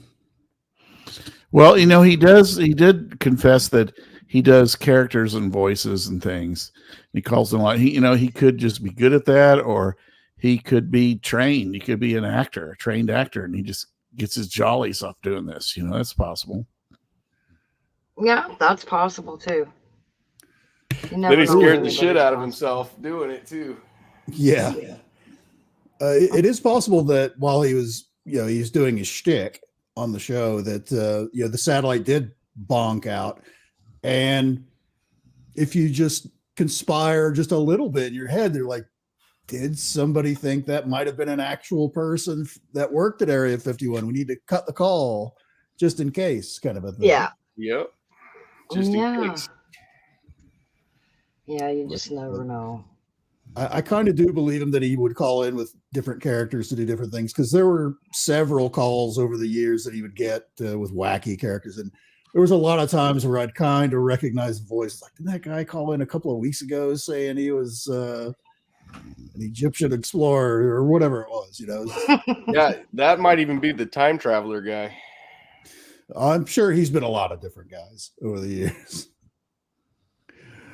Well, you know, he did confess that he does characters and voices and things. He calls them like, he could just be good at that, or he could be trained. He could be a trained actor, and he just gets his jollies off doing this. That's possible. Yeah, that's possible too. Then he scared the shit out of himself doing it too. Yeah. It is possible that while he was doing his shtick on the show, that the satellite did bonk out, and if you just conspire just a little bit in your head, they're like, did somebody think that might have been an actual person that worked at Area 51? We need to cut the call just in case, kind of a thing. Yeah. Yep. Just in case. Yeah, you just never know. I kind of do believe him that he would call in with different characters to do different things, because there were several calls over the years that he would get with wacky characters. And there was a lot of times where I'd kind of recognize the voice. Like, didn't that guy call in a couple of weeks ago saying he was an Egyptian explorer or whatever it was, Yeah, that might even be the time traveler guy. I'm sure he's been a lot of different guys over the years.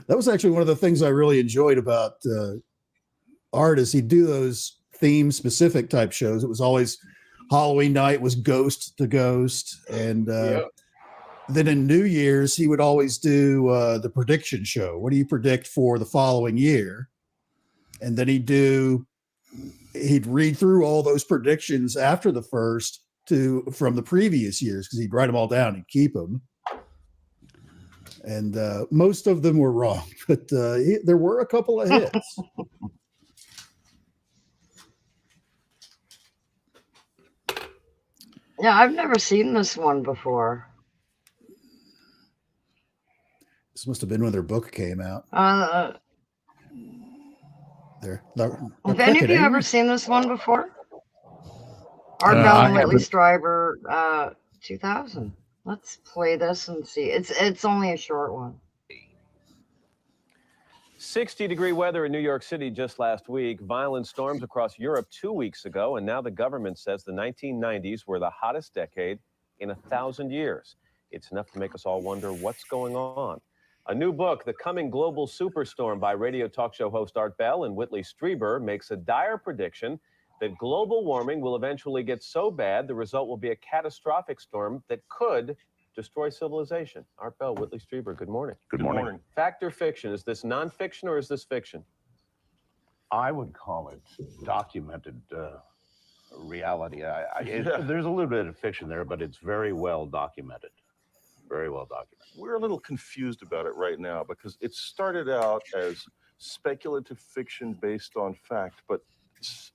That was actually one of the things I really enjoyed about Art, is he'd do those theme-specific type shows. It was always Halloween night was Ghost to Ghost, and then in New Year's he would always do the prediction show. What do you predict for the following year? And then he'd read through all those predictions after the first from the previous years, because he'd write them all down and keep them. And most of them were wrong, but there were a couple of hits. Yeah, I've never seen this one before. This must have been when their book came out. Have any of you ever seen this one before? Art Bell and Whitley Strieber, 2000. Let's play this and see. It's only a short one. 60-degree weather in New York City just last week, violent storms across Europe 2 weeks ago, and now the government says the 1990s were the hottest decade in 1,000 years. It's enough to make us all wonder what's going on. A new book, The Coming Global Superstorm by radio talk show host Art Bell and Whitley Strieber, makes a dire prediction that global warming will eventually get so bad the result will be a catastrophic storm that could destroy civilization. Art Bell, Whitley Strieber, good morning. Good morning. Fact or fiction? Is this nonfiction or is this fiction? I would call it documented reality. There's a little bit of fiction there, but it's very well documented. Very well documented. We're a little confused about it right now because it started out as speculative fiction based on fact, but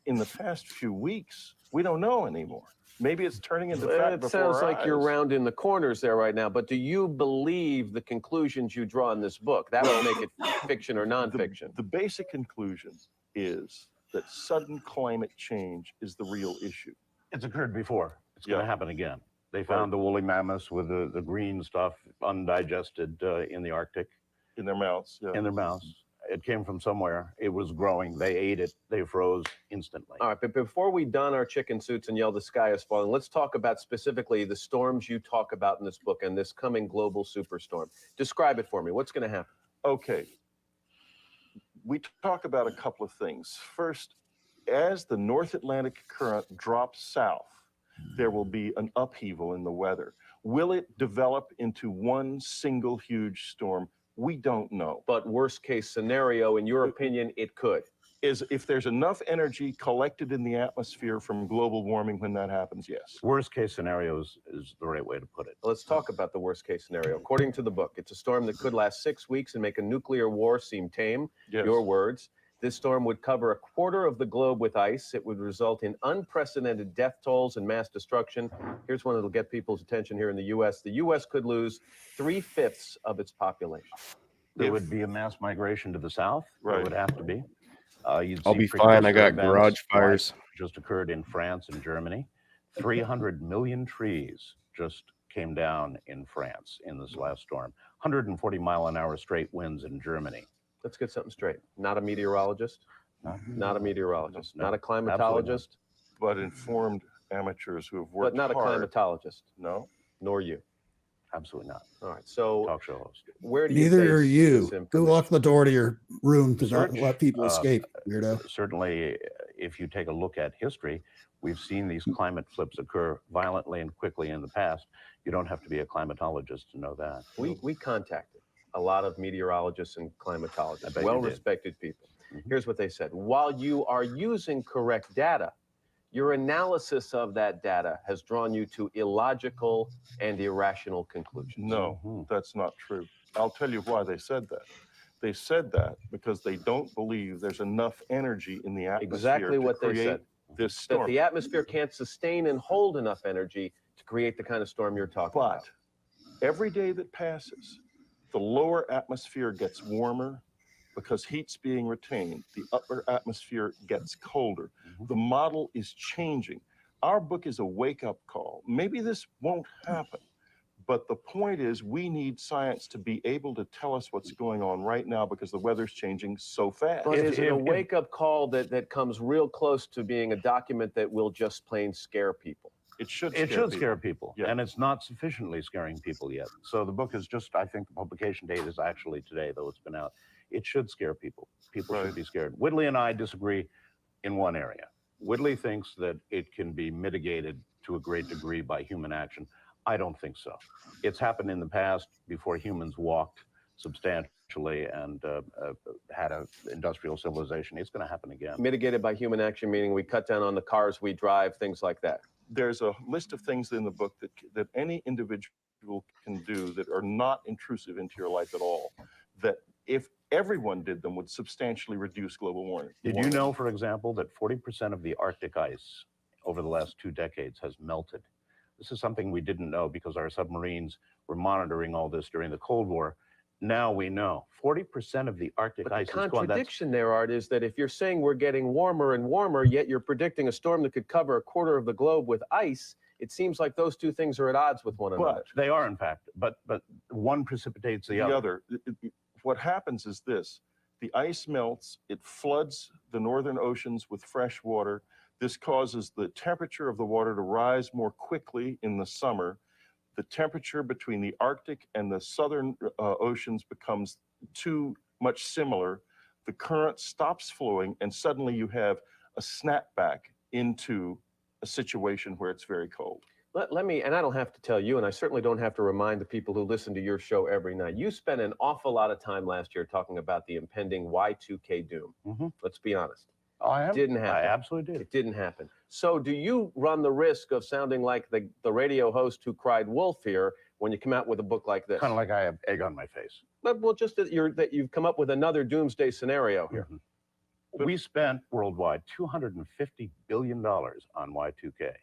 in the past few weeks, we don't know anymore. Maybe it's turning into fact before It sounds our like you're eyes. rounding the corners there right now, but do you believe the conclusions you draw in this book? That would make it fiction or nonfiction. The basic conclusion is that sudden climate change is the real issue. It's occurred before. It's going to happen again. They found the woolly mammoths with the green stuff undigested in the Arctic. In their mouths. In their mouths. It came from somewhere. It was growing. They ate it. They froze instantly. All right, but before we don our chicken suits and yell the sky is falling, let's talk about specifically the storms you talk about in this book and this coming global superstorm. Describe it for me. What's going to happen? Okay. We talk about a couple of things. First, as the North Atlantic current drops south, there will be an upheaval in the weather. Will it develop into one single huge storm? We don't know. But worst case scenario, in your opinion, it could. Is if there's enough energy collected in the atmosphere from global warming when that happens, yes. Worst case scenario is the right way to put it. Let's talk about the worst case scenario. According to the book, it's a storm that could last 6 weeks and make a nuclear war seem tame. Yes. Your words. This storm would cover a quarter of the globe with ice. It would result in unprecedented death tolls and mass destruction. Here's one that'll get people's attention here in the U.S. The U.S. could lose 3/5 of its population. There would be a mass migration to the south. Right. It would have to be. You'd I'll see be fine. I got precursor garage events fires. like just occurred in France and Germany. 300 million trees just came down in France in this last storm. 140-mile-an-hour straight winds in Germany. Let's get something straight. Not a meteorologist. Not a meteorologist. No, Not a absolutely climatologist. But informed amateurs who have worked But not a hard. climatologist. No. Nor you. Absolutely not. All right. So Talk show host. where do you Neither base are this you. information? Go lock the door to your room to not Search, let people escape, weirdo. Certainly, if you take a look at history, we've seen these climate flips occur violently and quickly in the past. You don't have to be a climatologist to know that. We contacted a lot of meteorologists and I climatologists, bet you did. well-respected people. Here's what they said. While you are using correct data, your analysis of that data has drawn you to illogical and irrational conclusions. No, that's not true. I'll tell you why they said that. They said that because they don't believe there's enough energy in the atmosphere Exactly to what they create said. this That storm. the atmosphere can't sustain and hold enough energy to create the kind of storm you're talking about. But every day that passes, the lower atmosphere gets warmer because heat's being retained. The upper atmosphere gets colder. The model is changing. Our book is a wake-up call. Maybe this won't happen, but the point is we need science to be able to tell us what's going on right now because the weather's changing so fast. But is it a wake-up call that comes real close to being a document that will just plain scare people? It should scare people. Yeah. And it's not sufficiently scaring people yet. So the book is just, I think the publication date is actually today, though it's been out. It should scare people. People should be scared. Whitley and I disagree in one area. Whitley thinks that it can be mitigated to a great degree by human action. I don't think so. It's happened in the past before humans walked substantially and had an industrial civilization. It's going to happen again. Mitigated by human action, meaning we cut down on the cars we drive, things like that. There's a list of things in the book that any individual can do that are not intrusive into your life at all, that if everyone did them would substantially reduce global warming. Did you know, for example, that 40% of the Arctic ice over the last 2 decades has melted? This is something we didn't know because our submarines were monitoring all this during the Cold War. Now we know 40% of the Arctic ice is gone. The contradiction there, Art, is that if you're saying we're getting warmer and warmer, yet you're predicting a storm that could cover a quarter of the globe with ice, it seems like those two things are at odds with one another. But they are, in fact, but one precipitates the other. What happens is this. The ice melts, it floods the northern oceans with fresh water. This causes the temperature of the water to rise more quickly in the summer. The temperature between the Arctic and the southern oceans becomes too much similar. The current stops flowing, and suddenly you have a snapback into a situation where it's very cold. Let me, and I don't have to tell you, and I certainly don't have to remind the people who listen to your show every night. You spent an awful lot of time last year talking about the impending Y2K doom. Let's be honest. I am. Didn't happen. I absolutely did. It didn't happen. So do you run the risk of sounding like the radio host who cried wolf here when you come out with a book like this? Kind of like I have egg on my face. But, well, just that you've come up with another doomsday scenario here. We spent worldwide $250 billion on Y2K.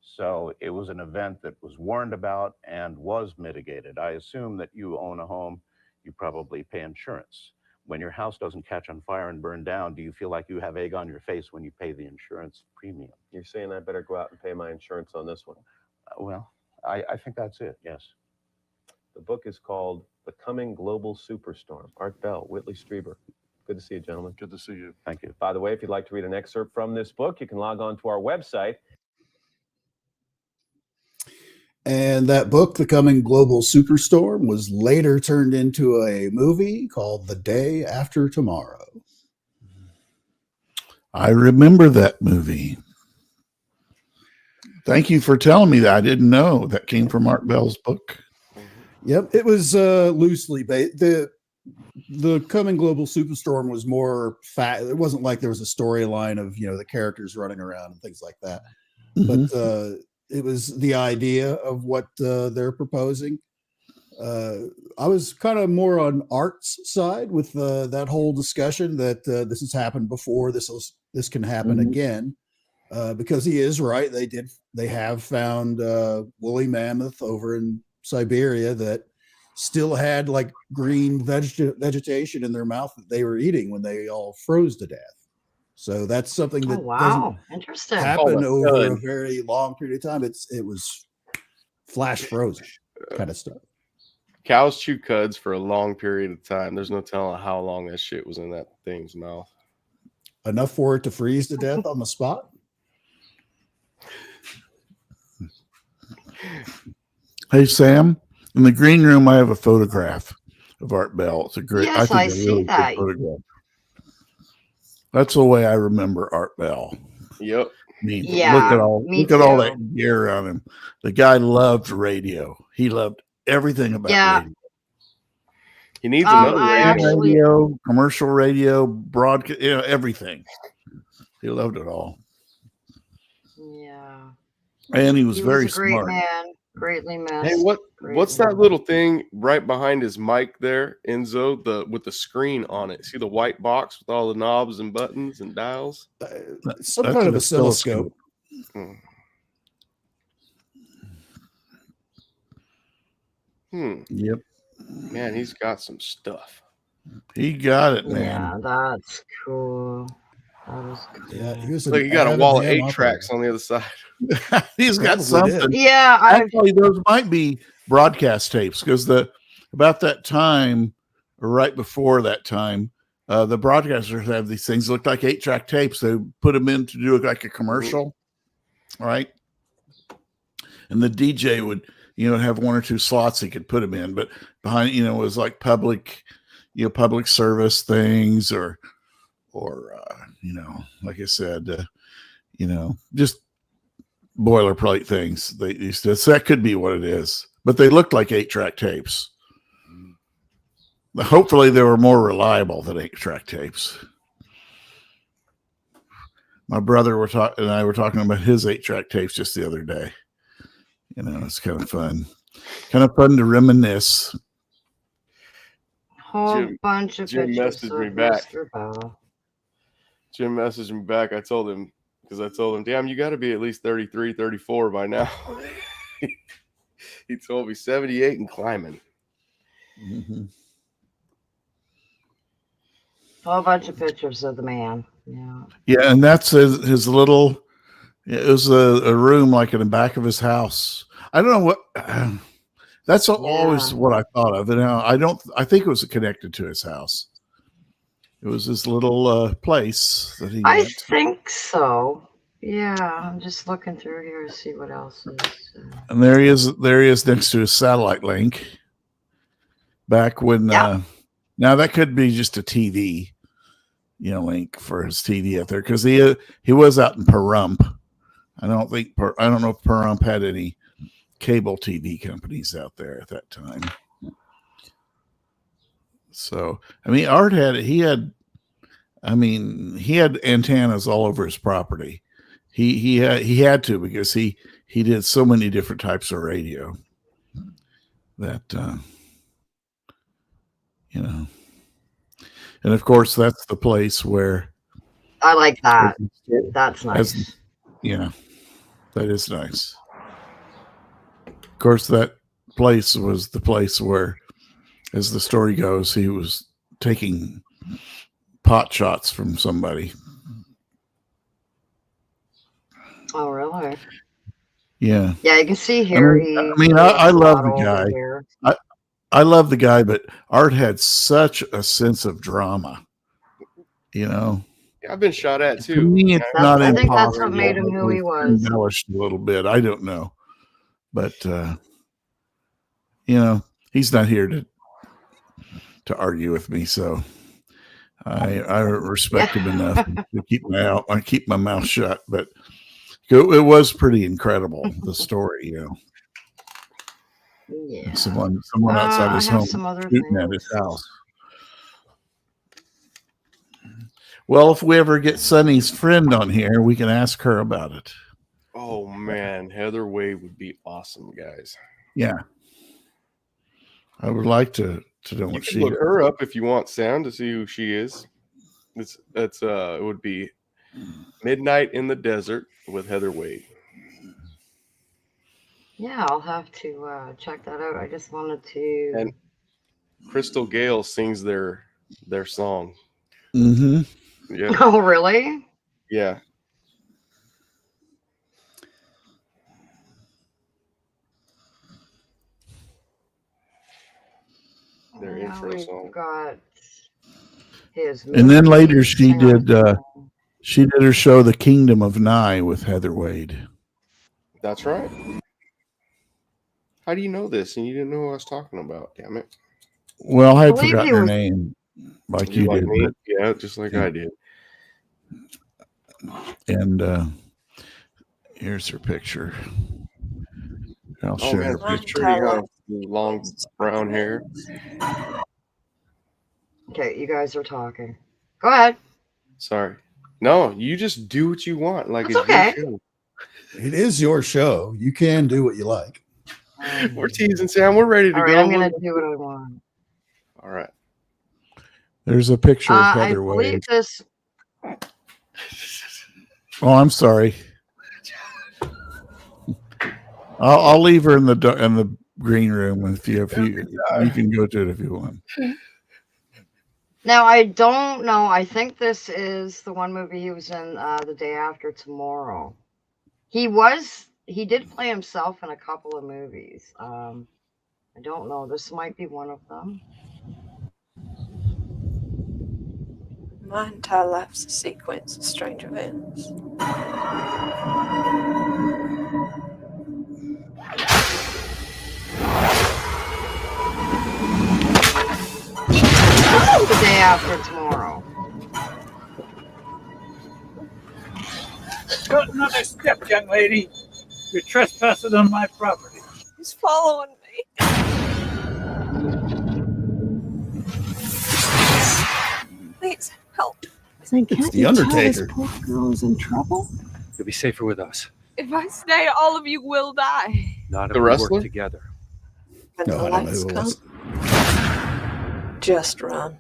So it was an event that was warned about and was mitigated. I assume that you own a home, you probably pay insurance. When your house doesn't catch on fire and burn down, do you feel like you have egg on your face when you pay the insurance premium? You're saying I better go out and pay my insurance on this one? Well, I think that's it, yes. The book is called The Coming Global Superstorm. Art Bell, Whitley Strieber. Good to see you, gentlemen. Good to see you. Thank you. By the way, if you'd like to read an excerpt from this book, you can log on to our website. And that book, The Coming Global Superstorm, was later turned into a movie called The Day After Tomorrow. I remember that movie. Thank you for telling me that. I didn't know that came from Art Bell's book. Yep, it was loosely based. The Coming Global Superstorm was more it wasn't like there was a storyline of, the characters running around and things like that. But it was the idea of what they're proposing. I was kind of more on Art's side with that whole discussion that this has happened before. This can happen again, because he is right. They have found woolly mammoth over in Siberia that still had like green vegetation in their mouth that they were eating when they all froze to death. So that's something that doesn't Interesting. happen over a very long period of time. It was flash frozen kind of stuff. Cows chew cuds for a long period of time. There's no telling how long that shit was in that thing's mouth. Enough for it to freeze to death on the spot. Hey, Sam, in the green room, I have a photograph of Art Bell. It's a great, Yes, I see that. photograph. That's the way I remember Art Bell. Yep. Yeah, look at all that gear around him. The guy loved radio. He loved everything about radio. He needs another radio, commercial radio, broadcast, everything. He loved it all. Yeah. And he was He very was a great smart. man. Greatly missed. Hey, what's that little thing right behind his mic there, Enzo? With the screen on it. See the white box with all the knobs and buttons and dials? Some kind of oscilloscope. Yep. Man, he's got some stuff. He got it, man. Yeah, that's cool. That is cool. Yeah, he was Look, he got a wall of 8 tracks on the other side. He's got something. Yeah, actually, those might be broadcast tapes because about that time, or right before that time, the broadcasters have these things that look like 8-track tapes. They put them in to do like a commercial, right? And the DJ would, have 1 or 2 slots he could put them in, but behind, it was like public service things or like I said, just boilerplate things. They used to, so that could be what it is, but they looked like 8-track tapes. Hopefully they were more reliable than 8-track tapes. My brother and I were talking about his 8-track tapes just the other day. It's kind of fun to reminisce. Whole bunch of Jim pictures messaged of me back. Mr. Bell. Jim messaged me back. I told him, damn, you got to be at least 33, 34 by now. He told me 78 and climbing. Whole bunch of pictures of the man. Yeah. Yeah, and that's his little. It was a room like in the back of his house. I don't know what. That's always what I thought of. And I think it was connected to his house. It was this little place that he I went. think so. Yeah, I'm just looking through here to see what else is. And there he is next to his satellite link. Back when, now that could be just a TV, link for his TV out there, because he was out in Pahrump. I don't know if Pahrump had any cable TV companies out there at that time. So, I mean, Art had antennas all over his property. He had to, because he did so many different types of radio that and of course that's the place where I like that. That's nice. That is nice. Of course, that place was the place where, as the story goes, he was taking pot shots from somebody. Oh, really? Yeah. Yeah, you can see here. I love the guy. I love the guy, but Art had such a sense of drama. Yeah, I've been shot at too. To me, it's not I impossible. think that's what made him who he was. Embellished a little bit. I don't know, but he's not here to argue with me, so I respect him enough to keep my mouth shut. But it was pretty incredible, the story. Yeah. Someone outside his home shooting at his house. Well, if we ever get Sonny's friend on here, we can ask her about it. Oh man, Heather Wade would be awesome, guys. Yeah, I would like to know what she. Look her up if you want, Sam, to see who she is. It would be Midnight in the Desert with Heather Wade. Yeah, I'll have to check that out. I just wanted to. And Crystal Gale sings their song. Mm-hmm. Yeah. Oh, really? Yeah. Their intro song. Got his. And then later she did her show The Kingdom of Nye with Heather Wade. That's right. How do you know this? And you didn't know who I was talking about? Damn it. Well, I had forgotten her name, like you did. Me? Yeah, just like I did. And here's her picture. I'll share her picture. You got long brown hair. Okay, you guys are talking. Go ahead. Sorry. No, you just do what you want. Like it's okay. Your show. It is your show. You can do what you like. We're teasing, Sam. We're ready to All go. right, I'm going to do what I want. All right. There's a picture of Heather Wade. This. Oh, I'm sorry. I'll leave her in the green room if you can go to it if you want. Now I don't know. I think this is the one movie he was in, The Day After Tomorrow. He did play himself in a couple of movies. I don't know. This might be one of them. My entire life's a sequence of strange events. The Day After Tomorrow. Got another step, young lady. You're trespassing on my property. He's following me. Please help. It's the Undertaker. Poor girl is in trouble. You'll be safer with us. If I stay, all of you will die. Not if The we wrestler? work together. When No, the I don't know lights who it come, was. just run.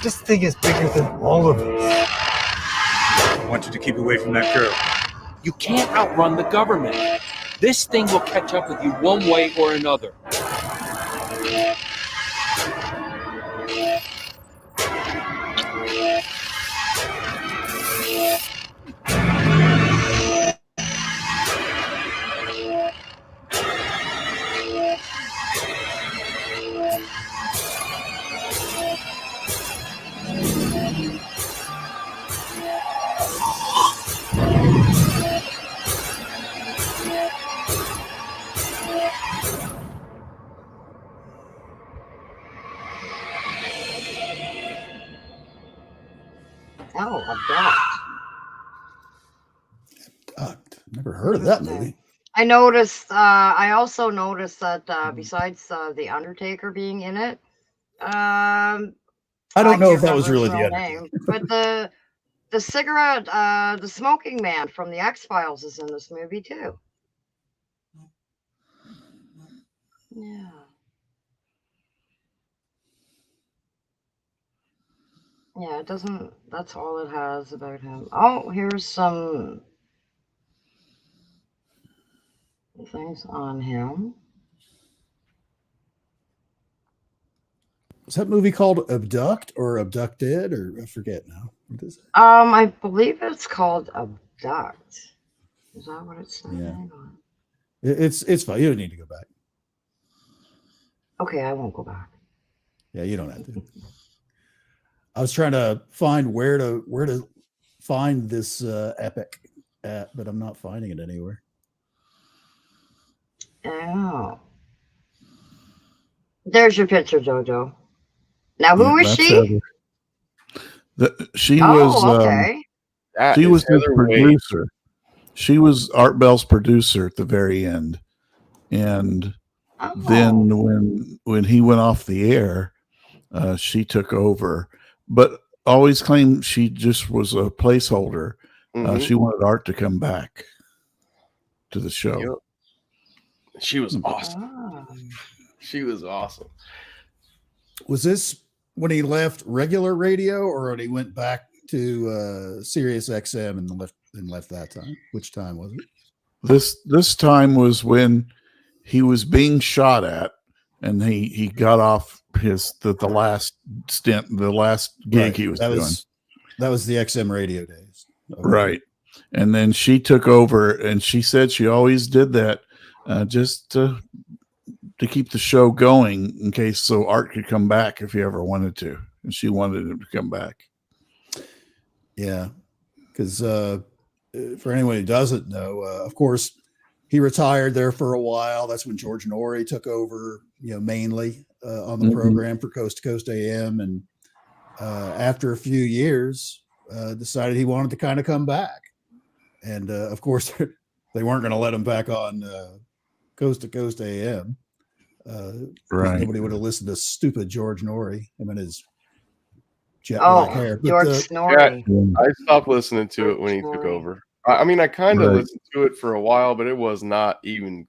This thing is bigger than all of us. I want you to keep away from that girl. You can't outrun the government. This thing will catch up with you one way or another. Oh, Abduct. Never heard of that movie. I noticed. I also noticed that besides the Undertaker being in it, I don't know if that was really the real Undertaker. name, but the cigarette, the smoking man from the X-Files is in this movie too. Yeah. Yeah, it doesn't. That's all it has about him. Oh, here's some things on him. Is that movie called Abduct or Abducted, or I forget now? What is it? I believe it's called Abduct. Is that what it's saying? Yeah. Hang on. It's fine. You don't need to go back. Okay, I won't go back. Yeah, you don't have to. I was trying to find where to find this epic at, but I'm not finding it anywhere. Oh. There's your picture, Jojo. Now, who is she? She Oh, was okay. she was his Heather Wade. producer. She was Art Bell's producer at the very end, and then when he went off the air, she took over, but always claimed she just was a placeholder. She wanted Art to come back to the show. Yep. She was awesome. She was awesome. Was this when he left regular radio, or when he went back to Sirius XM and left that time? Which time was it? This time was when he was being shot at, and he got off the last stint, the last gig he was doing. That was the XM radio days. Okay. Right. And then she took over, and she said she always did that just to keep the show going in case so Art could come back if he ever wanted to. And she wanted him to come back. Yeah. Because for anyone who doesn't know, of course, he retired there for a while. That's when George Norrie took over, mainly on the program for Coast to Coast AM. And after a few years, decided he wanted to kind of come back. And of course, they weren't going to let him back on Coast to Coast AM. Right. Nobody would have listened to stupid George Norrie. I mean, his jet black hair. But George Snorri. I stopped listening to it when he took over. I mean, I kind of listened to it for a while, but it was not even.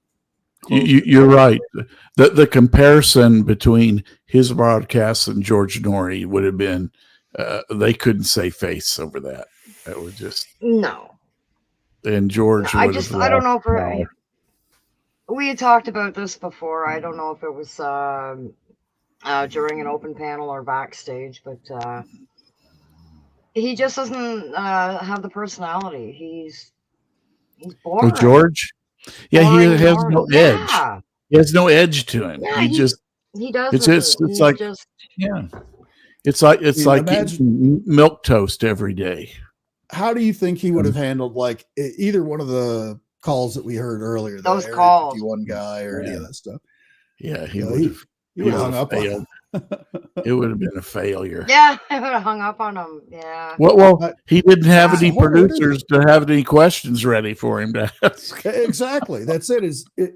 You're right. The comparison between his broadcasts and George Norrie would have been they couldn't say face over that. That was just No. And George, I don't know if we had talked about this before. I don't know if it was during an open panel or backstage, but he just doesn't have the personality. He's boring. Oh, George? Yeah, Boring, he has boring. no edge. Yeah. He has no edge to him. Yeah, he just he does. it's like it's like eating milk toast every day. How do you think he would have handled like either one of the calls that we heard earlier? Those Area calls. 51 guy or any of that stuff. Yeah, he would have hung up on him. It would have been a failure. Yeah, I would have hung up on him. Yeah. Well, he didn't have any producers to have any questions ready for him to ask. Exactly. That's it.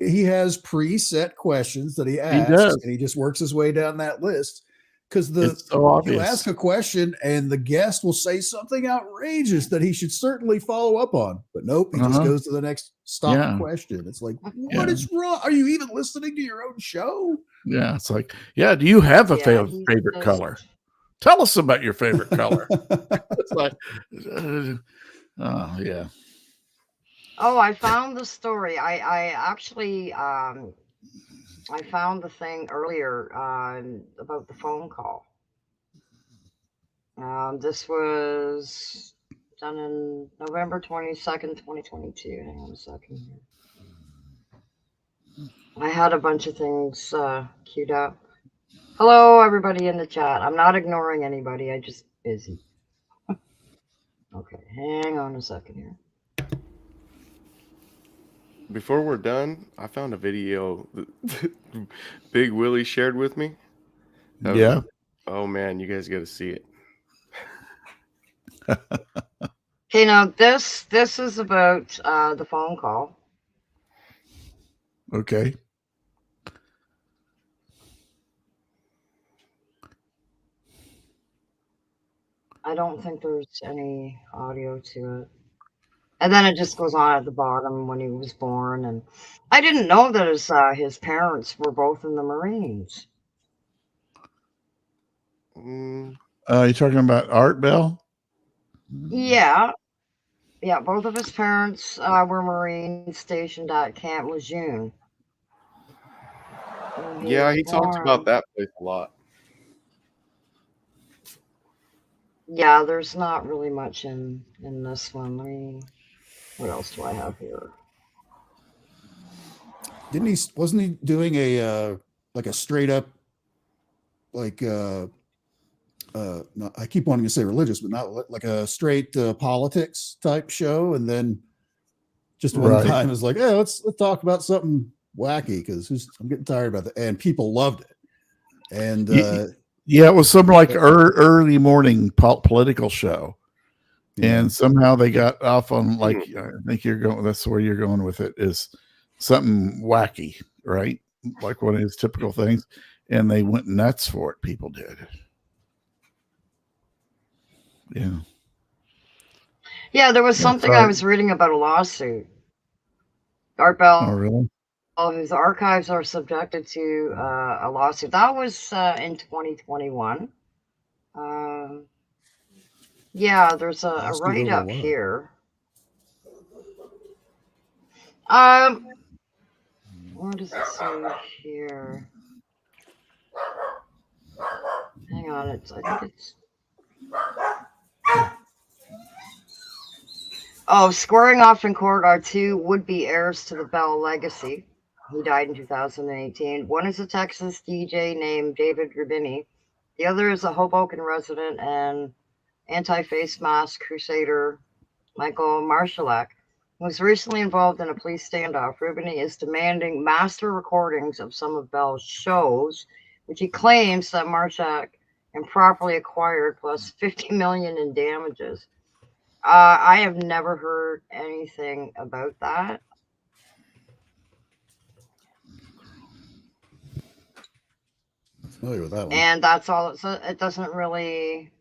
He has preset questions that he asks, and he just works his way down that list. Because he'll ask a question and the guest will say something outrageous that he should certainly follow up on. But nope, he just goes to the next stop question. It's like, what is wrong? Are you even listening to your own show? Yeah, it's like, do you have a favorite color? Tell us about your favorite color. It's like, yeah. Oh, I found the story. I actually I found the thing earlier about the phone call. This was done in November 22nd, 2022. Hang on a second here. I had a bunch of things queued up. Hello, everybody in the chat. I'm not ignoring anybody. I'm just busy. Okay, hang on a second here. Before we're done, I found a video that Big Willie shared with me. Yeah. Oh man, you guys got to see it. Okay, now this is about the phone call. Okay. I don't think there's any audio to it. And then it just goes on at the bottom when he was born. And I didn't know that his parents were both in the Marines. You're talking about Art Bell? Yeah. Yeah, both of his parents were Marines stationed at Camp Lejeune. Yeah, he talks about that place a lot. Yeah, there's not really much in this one. What else do I have here? Wasn't he doing a like a straight up like I keep wanting to say religious, but not like a straight politics type show, and then just one time it's like, hey, let's talk about something wacky because I'm getting tired about that, and people loved it. And yeah, it was some like early morning political show, and somehow they got off on like I think you're going. That's where you're going with it is something wacky, right? Like one of his typical things, and they went nuts for it. People did. Yeah. Yeah, there was something I was reading about a lawsuit. Art Bell, oh, really? Whose archives are subjected to a lawsuit. That was in 2021. Yeah, there's a write-up here. What does it say here? Hang on, I think it's. Oh, squaring off in court are two would-be heirs to the Bell legacy. He died in 2018. One is a Texas DJ named David Rubini. The other is a Hoboken resident and anti-face mask crusader Michael Marshallak, who was recently involved in a police standoff. Rubini is demanding master recordings of some of Bell's shows, which he claims that Marshallak improperly acquired, plus $50 million in damages. I have never heard anything about that. Familiar with that one. And that's all. It doesn't really.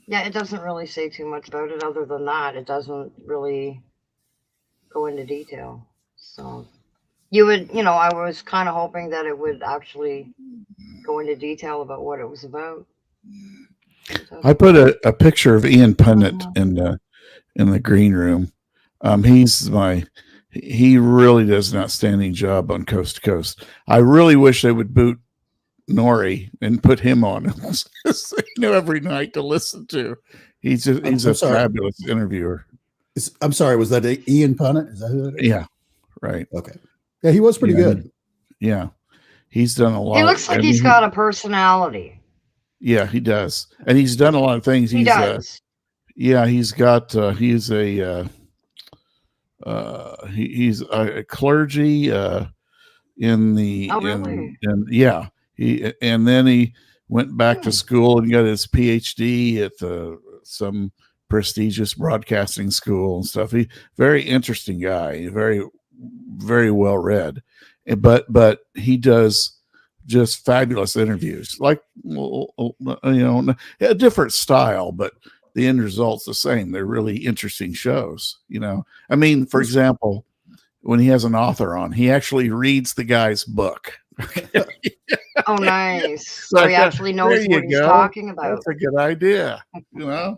Yeah, it doesn't really say too much about it. Other than that, it doesn't really go into detail. So you would, I was kind of hoping that it would actually go into detail about what it was about. I put a picture of Ian Punnett in the green room. He really does an outstanding job on Coast to Coast. I really wish they would boot Nori and put him on every night to listen to. He's a fabulous interviewer. I'm sorry, was that Ian Punnett? Is that who that is? Yeah, right. Okay. Yeah, he was pretty good. Yeah, he's done a lot. He looks like he's got a personality. Yeah, he does, and he's done a lot of things. He does. He's got. He's a clergy in the. Oh, really? And then he went back to school and got his PhD at some prestigious broadcasting school and stuff. Very interesting guy. Very, very well read, but he does just fabulous interviews, like a different style, but the end result's the same. They're really interesting shows. I mean, for example, when he has an author on, he actually reads the guy's book. Oh, nice. So he actually knows what he's talking about. That's a good idea. And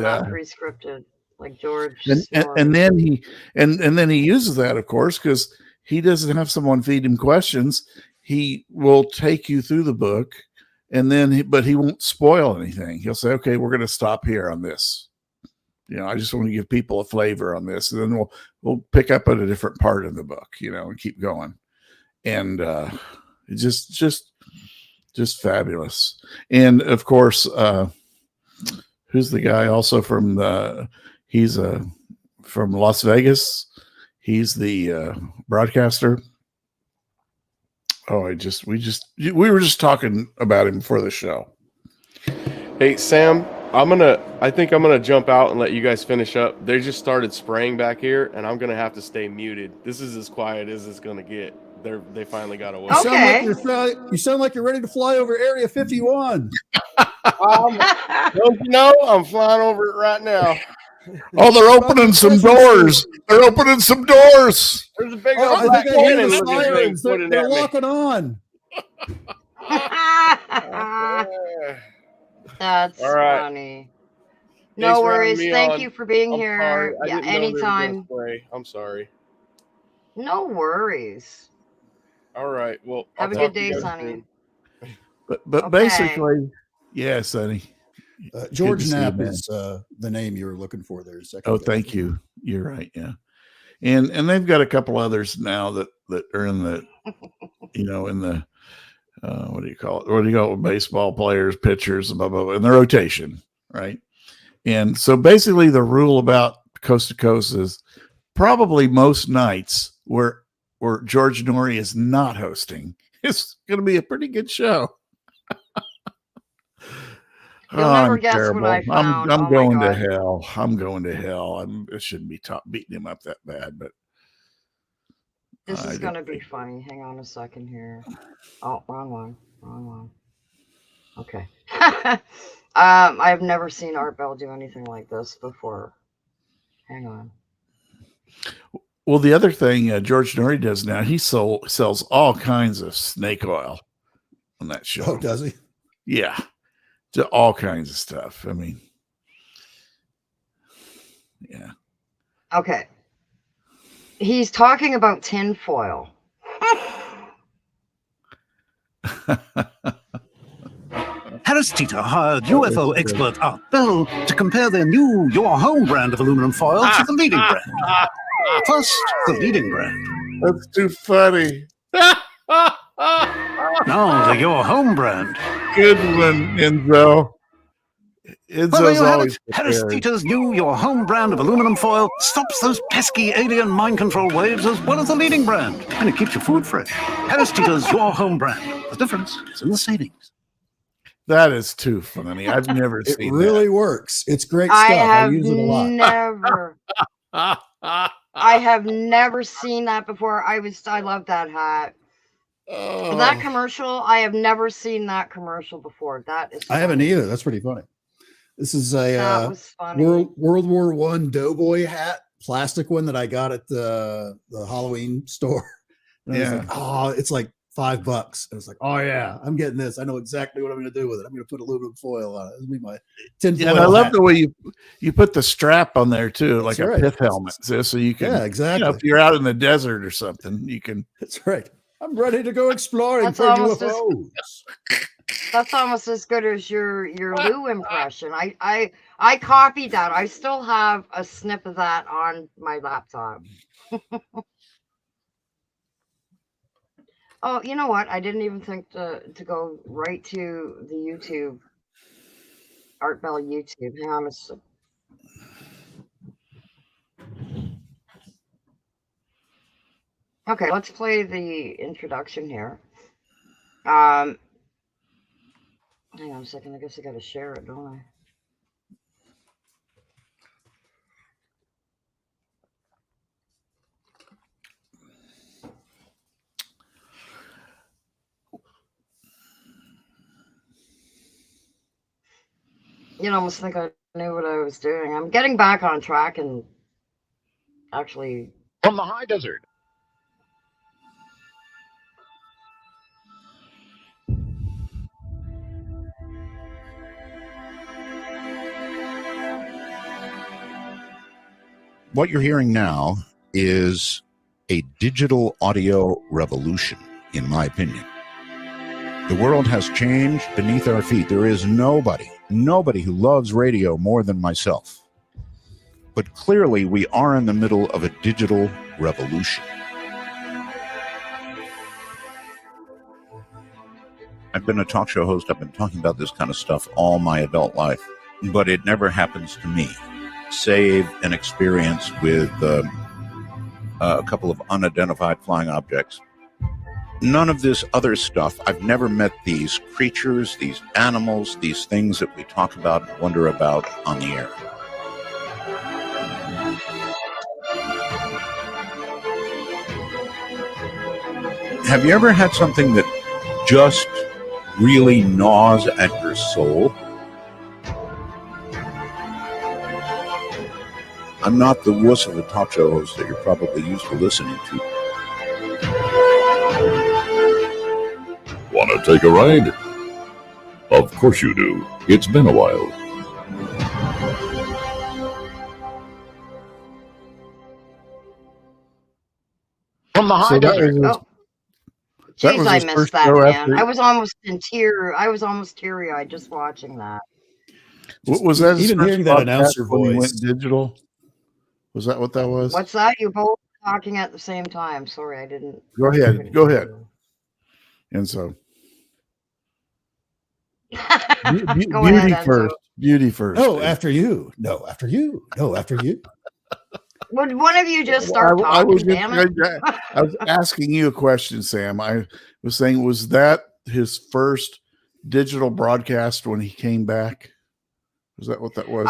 not pre-scripted like George. And then he uses that, of course, because he doesn't have someone feed him questions. He will take you through the book, and then but he won't spoil anything. He'll say, "Okay, we're going to stop here on this. I just want to give people a flavor on this, and then we'll pick up at a different part of the book, and keep going." And just fabulous. And of course, who's the guy also from he's from Las Vegas. He's the broadcaster. Oh, we were just talking about him before the show. Hey, Sam, I think I'm gonna jump out and let you guys finish up. They just started spraying back here, and I'm gonna have to stay muted. This is as quiet as it's gonna get. They finally got away. You sound like you're ready to fly over Area 51. Don't you know? I'm flying over it right now. Oh, they're opening some doors. They're opening some doors. There's a big Oh, old I black think I hear cannon the looking thing sirens. pointing They're at me. locking on. That's All right. funny. Thanks No for having worries. me Thank on. you for being I'm here. sorry. I Yeah, didn't know they were gonna anytime. spray. I'm sorry. No worries. All right. Well, Have I'll a good talk to you day, guys Sonny. soon. But Okay. basically, yeah, Sonny. George Good to see you, Knapp man. is the name you were looking for there a second Oh, ago. thank you. You're right. Yeah. And they've got a couple others now that are in the, in the, what do you call it? What do you call it? Baseball players, pitchers, blah, blah, blah, in the rotation. Right. And so basically the rule about Coast to Coast is probably most nights where George Norrie is not hosting, it's going to be a pretty good show. You'll never I'm guess terrible. what I found. I'm Oh my going to God. hell. I'm going to hell. I shouldn't be beating him up that bad, but This I is don't going to be think- funny. Hang on a second here. Oh, wrong one. Okay. I've never seen Art Bell do anything like this before. Hang on. Well, the other thing George Norrie does now, he sells all kinds of snake oil on that show. Oh, does he? Yeah, to all kinds of stuff. I mean, yeah. Okay. He's talking about tinfoil. Harris Teeter hired UFO expert Art Bell to compare their new Your Home brand of aluminum foil to the leading brand. First, the leading brand. That's too funny. Now, the Your Home brand. Good one, Enzo. Well, there Enzo's you have always it. Harris prepared. Teeter's new Your Home brand of aluminum foil stops those pesky alien mind control waves as well as the leading brand, and it keeps your food fresh. Harris Teeter's Your Home brand. The difference is in the savings. That is too funny. I've never It seen really works. It's great stuff. I I have use it a lot. never. I have never seen that before. I love that hat. That commercial, I have never seen that commercial before. That is I haven't funny. either. That's pretty funny. This is That a was funny. World War I Doughboy hat, plastic one that I got at the Halloween store. And I was Yeah. like, oh, it's like $5. I was like, oh yeah, I'm getting this. I know exactly what I'm going to do with it. I'm going to put aluminum foil on it. This will be my tinfoil. Yeah, and I love hat. the way you put the strap on there too, like That's a right. pith helmet, so you can. Yeah, exactly. If you're out in the desert or something, you can. That's right. I'm ready to go exploring That's for almost UFOs. That's almost as good as your Lou impression. I copied that. I still have a snip of that on my laptop. Oh, you know what? I didn't even think to go right to the YouTube, Art Bell YouTube. Hang on a sec. Okay, let's play the introduction here. Hang on a second. I guess I got to share it, don't I? You'd almost think I knew what I was doing. I'm getting back on track and actually. From the high desert. What you're hearing now is a digital audio revolution, in my opinion. The world has changed beneath our feet. There is nobody who loves radio more than myself. But clearly, we are in the middle of a digital revolution. I've been a talk show host. I've been talking about this kind of stuff all my adult life. but it never happens to me, save an experience with a couple of unidentified flying objects. None of this other stuff. I've never met these creatures, these animals, these things that we talk about and wonder about on the air. Have you ever had something that just really gnaws at your soul? I'm not the wuss of a talk show host that you're probably used to listening to. Want to take a ride? Of course you do. It's been a while. From the high So that desert. was his- Oh. that Jeez, was I his missed first that, show man. after- I was almost in tear. I was almost teary-eyed just watching that. Was that his Even first hearing that podcast announcer when he went voice. digital? Was that what that was? What's that? You're both talking at the same time. Sorry, I didn't. Go ahead. Go ahead. And so, Go beauty ahead, first. Beauty first. No, Dave. after you. No, after you. No, after you. Would one of you just start I was talking? Damn it! I was asking you a question, Sam. I was saying, was that his first digital broadcast when he came back? Was that what that was?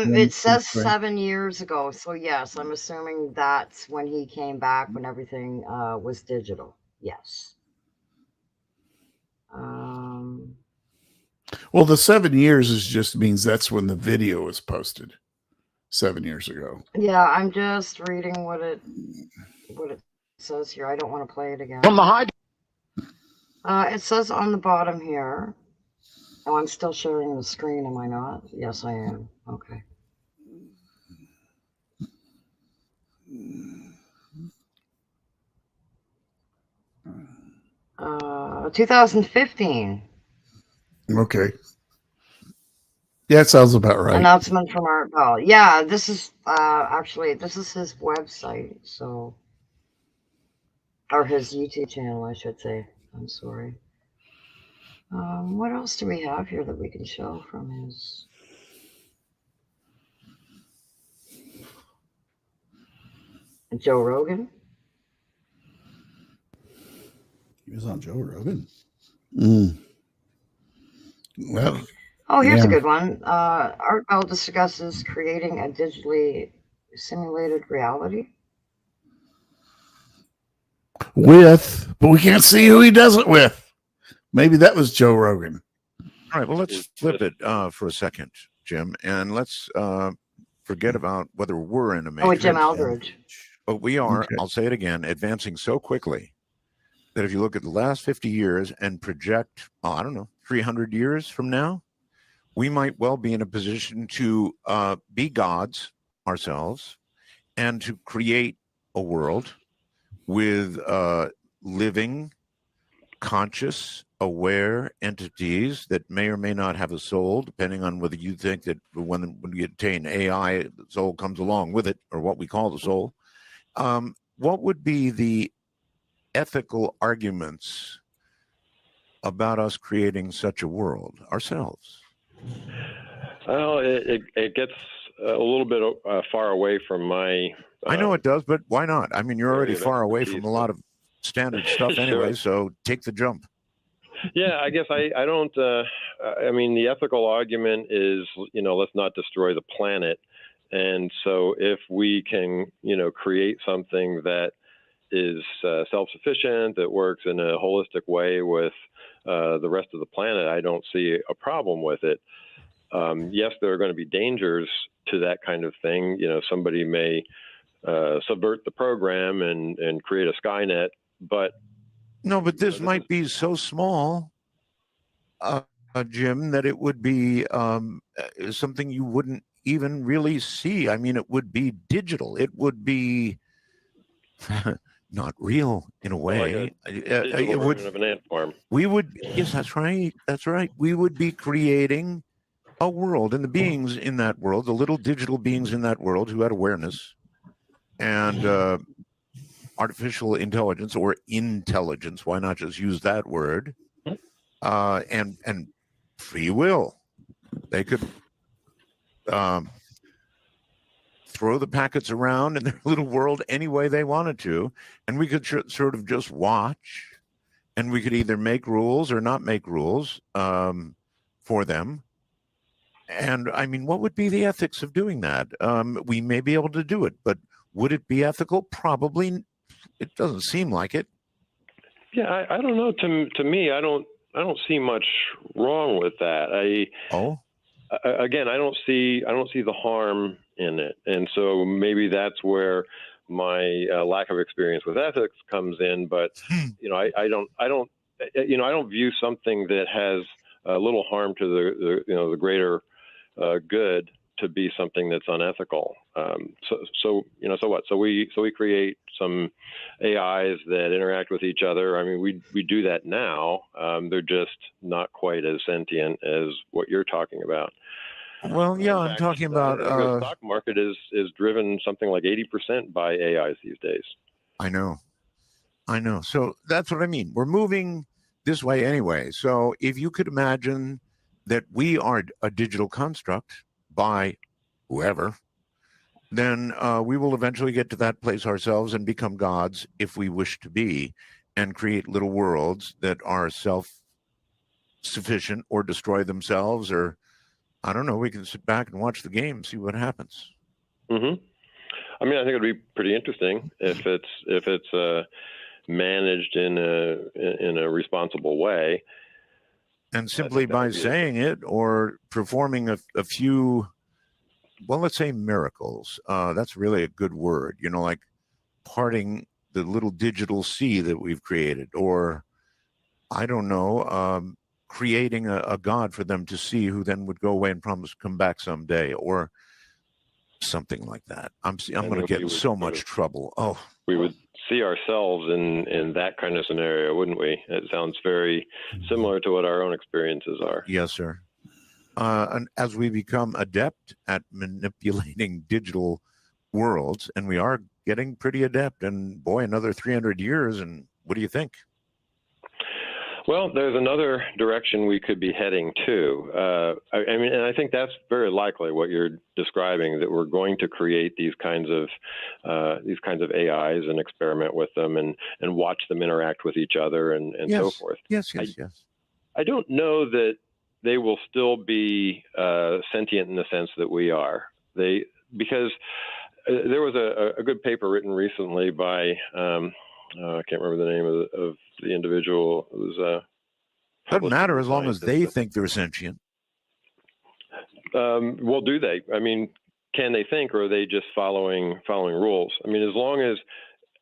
It says 7 years ago, so yes, I'm assuming that's when he came back when everything was digital. Yes. Well, the 7 years is just means that's when the video was posted 7 years ago. Yeah, I'm just reading what it says here. I don't want to play it again. From the high. It says on the bottom here. Oh, I'm still sharing the screen, am I not? Yes, I am. Okay. Uh, 2015. Okay. Yeah, it sounds about right. Announcement from Art Bell. Yeah, this is actually this is his website, so or his YouTube channel, I should say. I'm sorry. What else do we have here that we can show from his? Joe Rogan. He was on Joe Rogan. Well, Oh, here's a yeah. good one. Art Bell discusses creating a digitally simulated reality. But we can't see who he does it with. Maybe that was Joe Rogan. All right, well, let's flip it for a second, Jim, and let's forget about whether we're in a matrix. Oh, Jim Aldridge. But we are, Okay. I'll say it again, advancing so quickly that if you look at the last 50 years and project, I don't know, 300 years from now, we might well be in a position to be gods ourselves and to create a world with living, conscious, aware entities that may or may not have a soul, depending on whether you think that when you attain AI, the soul comes along with it, or what we call the soul. What would be the ethical arguments about us creating such a world ourselves? Well, it gets a little bit far away from my. I know it does, but why not? I mean, you're already far away from a lot of standard stuff anyway, so take the jump. Yeah, I guess I don't. I mean, the ethical argument is, let's not destroy the planet. And so if we can, create something that is self-sufficient, that works in a holistic way with the rest of the planet, I don't see a problem with it. Yes, there are going to be dangers to that kind of thing. Somebody may subvert the program and create a Skynet, but no, but this might be so small, Jim, that it would be something you wouldn't even really see. I mean, it would be digital. It would be not real in a way. Digital version of an ant farm. We would, yes, that's right. That's right. We would be creating a world, and the beings in that world, the little digital beings in that world who had awareness and artificial intelligence or intelligence, why not just use that word, and free will. They could throw the packets around in their little world any way they wanted to, and we could sort of just watch, and we could either make rules or not make rules for them. And I mean, what would be the ethics of doing that? We may be able to do it, but would it be ethical? Probably. It doesn't seem like it. Yeah, I don't know. To me, I don't see much wrong with that. Again, I don't see the harm in it, and so maybe that's where my lack of experience with ethics comes in. But I don't view something that has a little harm to the greater good to be something that's unethical. So what? So we create some AIs that interact with each other. I mean, we do that now. They're just not quite as sentient as what you're talking about. Well, yeah, I'm talking about the stock market is driven something like 80% by AIs these days. I know. So that's what I mean. We're moving this way anyway. So if you could imagine that we are a digital construct by whoever, then we will eventually get to that place ourselves and become gods if we wish to be, and create little worlds that are self-sufficient or destroy themselves, or I don't know. We can sit back and watch the game, see what happens. Mm-hmm. I mean, I think it'd be pretty interesting if it's managed in a responsible way. And simply by saying it or performing a few, well, let's say miracles. That's really a good word, like parting the little digital sea that we've created, or I don't know, creating a god for them to see, who then would go away and promise to come back someday, or something like that. I'm going to get in so much trouble. Oh, we would see ourselves in that kind of scenario, wouldn't we? It sounds very similar to what our own experiences are. Yes, sir. And as we become adept at manipulating digital worlds, and we are getting pretty adept, and boy, another 300 years, and what do you think? Well, there's another direction we could be heading to. I mean, and I think that's very likely what you're describing, that we're going to create these kinds of AIs and experiment with them and watch them interact with each other and yes. so forth. Yes. I don't know that they will still be sentient in the sense that we are. Because there was a good paper written recently by I can't remember the name of the individual. It was doesn't matter as long as they think they're sentient. Well, do they? I mean, can they think, or are they just following rules? I mean, as long as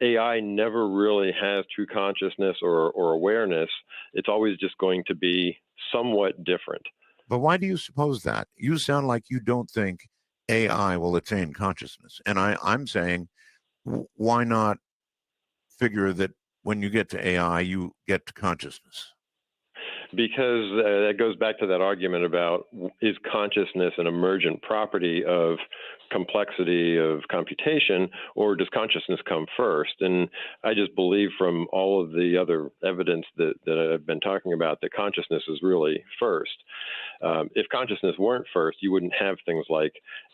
AI never really has true consciousness or awareness, it's always just going to be somewhat different. But why do you suppose that? You sound like you don't think AI will attain consciousness. And I'm saying, why not figure that when you get to AI, you get to consciousness? Because that goes back to that argument about, is consciousness an emergent property of complexity of computation, or does consciousness come first? And I just believe from all of the other evidence that I've been talking about that consciousness is really first. If consciousness weren't first, you wouldn't have things like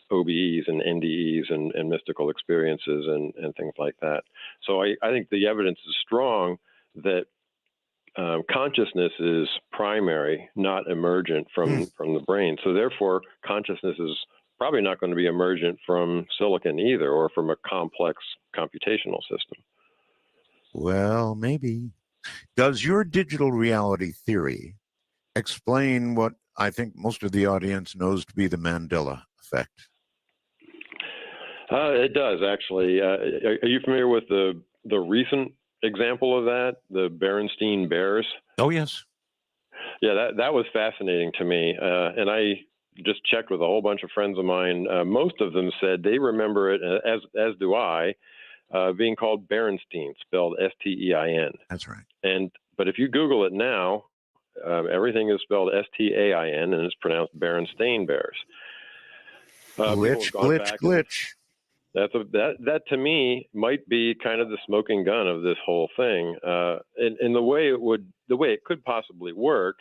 OBEs and NDEs and mystical experiences and things like that. So I think the evidence is strong that consciousness is primary, not emergent from the brain. So therefore, consciousness is probably not going to be emergent from silicon either, or from a complex computational system. Well, maybe. Does your digital reality theory explain what I think most of the audience knows to be the Mandela effect? It does, actually. Are you familiar with the recent example of that, the Berenstain Bears? Oh, yes. Yeah, that was fascinating to me. And I just checked with a whole bunch of friends of mine. Most of them said they remember it, as do I, being called Berenstain, spelled S-T-E-I-N. That's right. But if you Google it now, everything is spelled S-T-A-I-N, and it's pronounced Berenstain Bears. Glitch. That to me might be kind of the smoking gun of this whole thing. And the way it could possibly work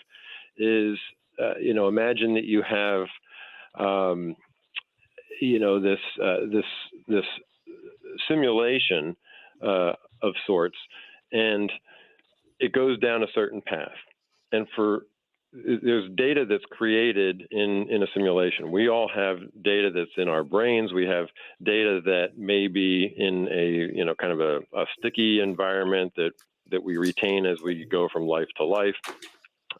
is, imagine that you have this simulation of sorts, and it goes down a certain path. And there's data that's created in a simulation. We all have data that's in our brains. We have data that may be in a kind of a sticky environment that we retain as we go from life to life.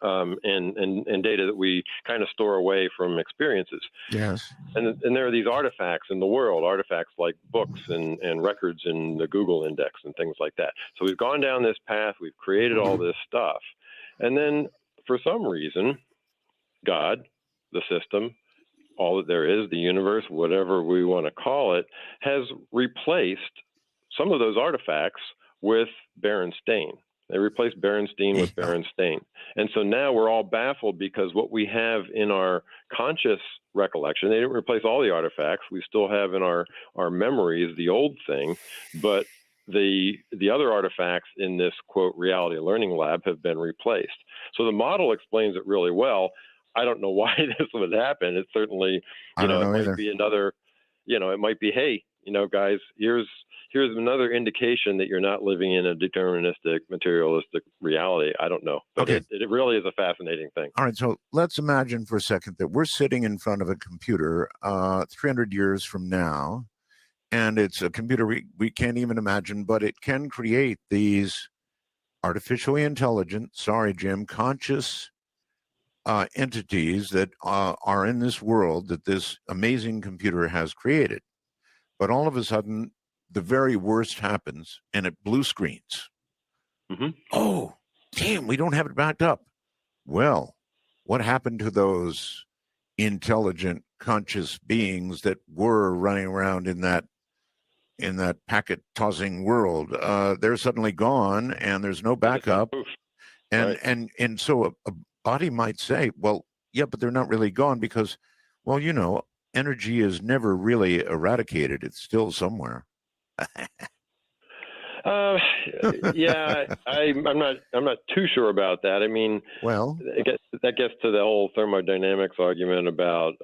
And data that we kind of store away from experiences. Yes. And there are these artifacts in the world, artifacts like books and records in the Google index and things like that. So we've gone down this path, we've created all this stuff. And then for some reason, God, the system, all that there is, the universe, whatever we want to call it, has replaced some of those artifacts with Berenstain. They replaced Berenstain with Berenstain. And so now we're all baffled because what we have in our conscious recollection, they didn't replace all the artifacts. We still have in our memories the old thing, but the other artifacts in this, quote, reality learning lab have been replaced. So the model explains it really well. I don't know why this would happen. It certainly, it might be another, it might be, hey, guys, here's another indication that you're not living in a deterministic, materialistic reality. I don't know. But Okay. it really is a fascinating thing. All right, so let's imagine for a second that we're sitting in front of a computer 300 years from now, and it's a computer we can't even imagine, but it can create these artificially intelligent, conscious entities that are in this world that this amazing computer has created. But all of a sudden, the very worst happens, and it blue screens. Mm-hmm. Oh, damn, we don't have it backed up. Well, what happened to those intelligent, conscious beings that were running around in that packet tossing world? They're suddenly gone, and there's no backup. And right. and so a body might say, well, yeah, but they're not really gone because, well, energy is never really eradicated. It's still somewhere. Yeah, I'm not too sure about that. I mean, well, that gets to the whole thermodynamics argument about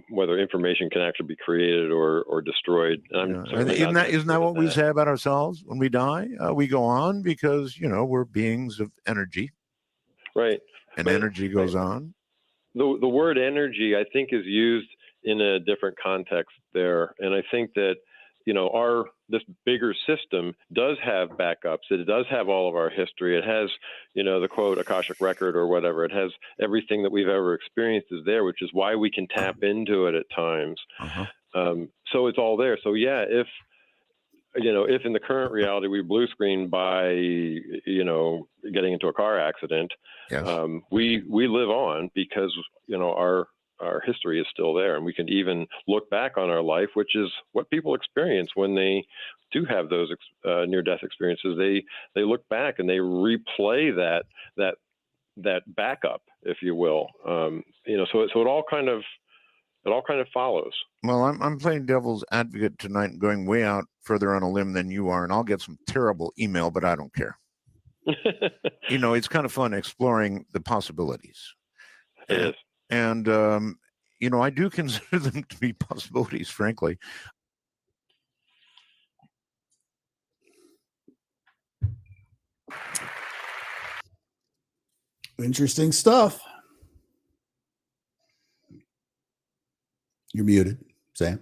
whether information can actually be created or destroyed. And isn't that what we say about ourselves when we die? We go on because we're beings of energy, right? And energy goes on. The word energy, I think, is used in a different context there, and I think that this bigger system does have backups. It does have all of our history. It has, the quote Akashic record or whatever. It has everything that we've ever experienced is there, which is why we can tap into it at times. So it's all there. So yeah, if in the current reality we blue screen by getting into a car accident, we live on because our history is still there, and we can even look back on our life, which is what people experience when they do have those near-death experiences. They look back and they replay that backup, if you will. So it all kind of follows. Well, I'm playing devil's advocate tonight and going way out further on a limb than you are, and I'll get some terrible email, but I don't care. It's kind of fun exploring the possibilities. It is. And, I do consider them to be possibilities, frankly. Interesting stuff. You're muted, Sam.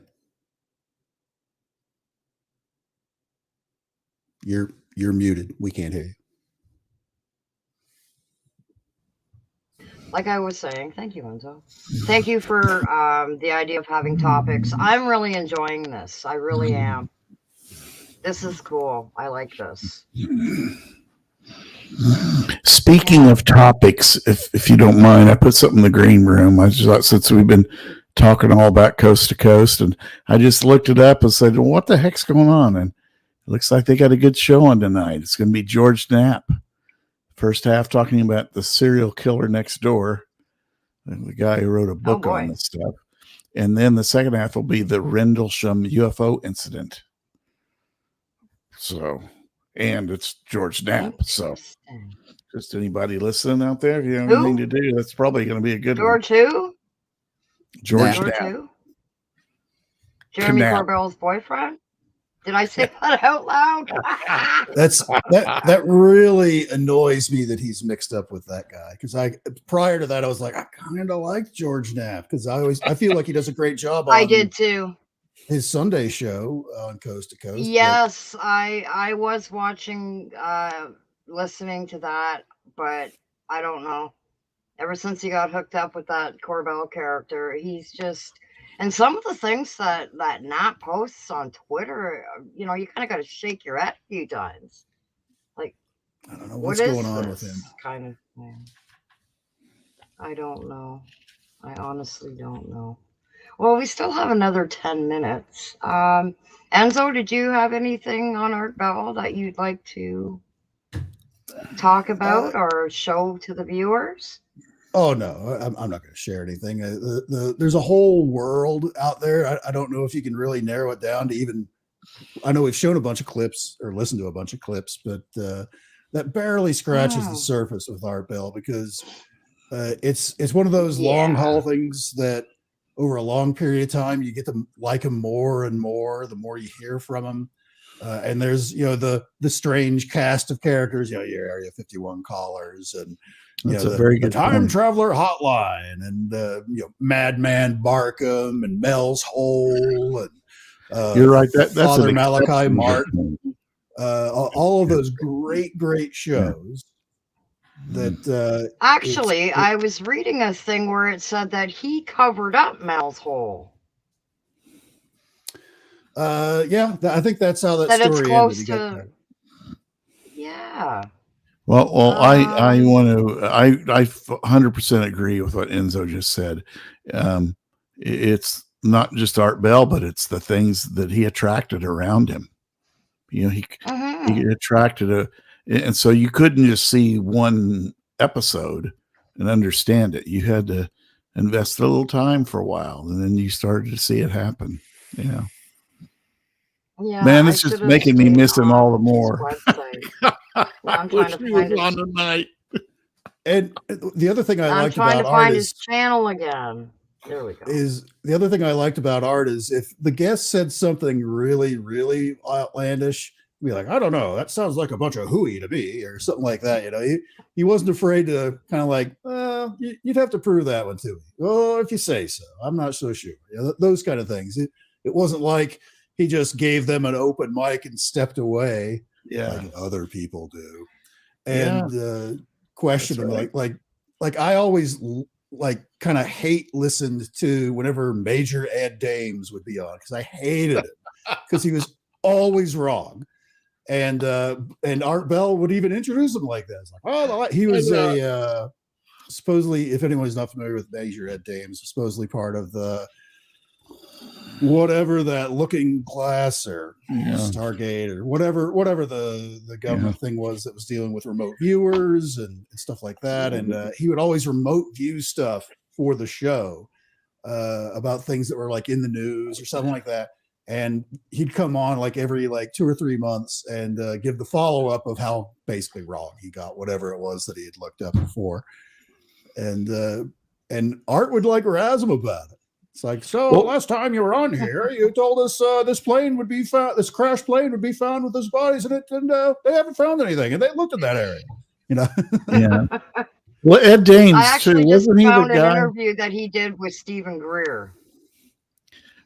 You're muted. We can't hear you. Like I was saying, thank you, Enzo. Thank you for the idea of having topics. I'm really enjoying this. I really am. This is cool. I like this. Speaking of topics, if you don't mind, I put something in the green room. I just thought, since we've been talking all about coast to coast, and I just looked it up and said, well, what the heck's going on? And it looks like they got a good show on tonight. It's going to be George Knapp. First half talking about the serial killer next door, and the guy who wrote a book on this stuff. And then the second half will be the Rendlesham UFO incident. So, and it's George Knapp. So just anybody listening out there, if you have anything to do, that's probably going to be a good George one. who? George George Knapp. who? Jeremy Knapp. Corbell's boyfriend? Did I say that out loud? That really annoys me that he's mixed up with that guy. Because prior to that, I was like, I kind of like George Knapp because I feel like he does a great job. I did too. His Sunday show on Coast to Coast. Yes, I was watching, listening to that, but I don't know. Ever since he got hooked up with that Corbell character, he's just, and some of the things that Nat posts on Twitter, you kind of got to shake your head a few times. Like, I don't know what's going on with him. Kind of thing. I don't know. I honestly don't know. Well, we still have another 10 minutes. Enzo, did you have anything on Art Bell that you'd like to talk about or show to the viewers? Oh no, I'm not going to share anything. There's a whole world out there. I don't know if you can really narrow it down to even. I know we've shown a bunch of clips or listened to a bunch of clips, but that barely scratches the surface with Art Bell because it's one of those long haul things that over a long period of time you get to like him more and more the more you hear from him. And there's the strange cast of characters, your Area 51 callers and. That's a very good Time point. Traveler Hotline and Madman Barkham and Mel's Hole and You're right. That's Father an Malachi exceptional Martin. All of those great shows. That actually, I was reading a thing where it said that he covered up Mel's Hole. I think that's how that That it's story close ended. to. Yeah. Well, I want to. I 100% agree with what Enzo just said. It's not just Art Bell, but it's the things that he attracted around him. He attracted and so you couldn't just see one episode and understand it. You had to invest a little time for a while, and then you started to see it happen. Yeah, man, it's just making me miss him all the more. I'm trying to find on tonight. And the other thing I I'm liked trying about to find Art his channel again. There we go. is the other thing I liked about Art is if the guest said something really, really outlandish, be like, I don't know, that sounds like a bunch of hooey to me, or something like that. He wasn't afraid to kind of like, you'd have to prove that one to me. Well, if you say so, I'm not so sure. Those kind of things. It wasn't like he just gave them an open mic and stepped away, like other people do, and questioned them. Right. Like I always kind of listened to whenever Major Ed Dames would be on because I hated it because he was always wrong. And Art Bell would even introduce him like that. It's like, oh, he was supposedly, if anyone's not familiar with Major Ed Dames, supposedly part of the whatever that Looking Glass or Stargate or whatever the government thing was that was dealing with remote viewers and stuff like that. And he would always remote view stuff for the show about things that were like in the news or something like that. And he'd come on like every 2 or 3 months and give the follow-up of how basically wrong he got whatever it was that he had looked up before. And Art would razz him about it. It's like, last time you were on here, you told us this plane would be found, this crashed plane would be found with his bodies in it, and they haven't found anything, and they looked at that area, Yeah. Well, Ed Dames I actually too, just wasn't he the found an guy? interview that he did with Stephen Greer.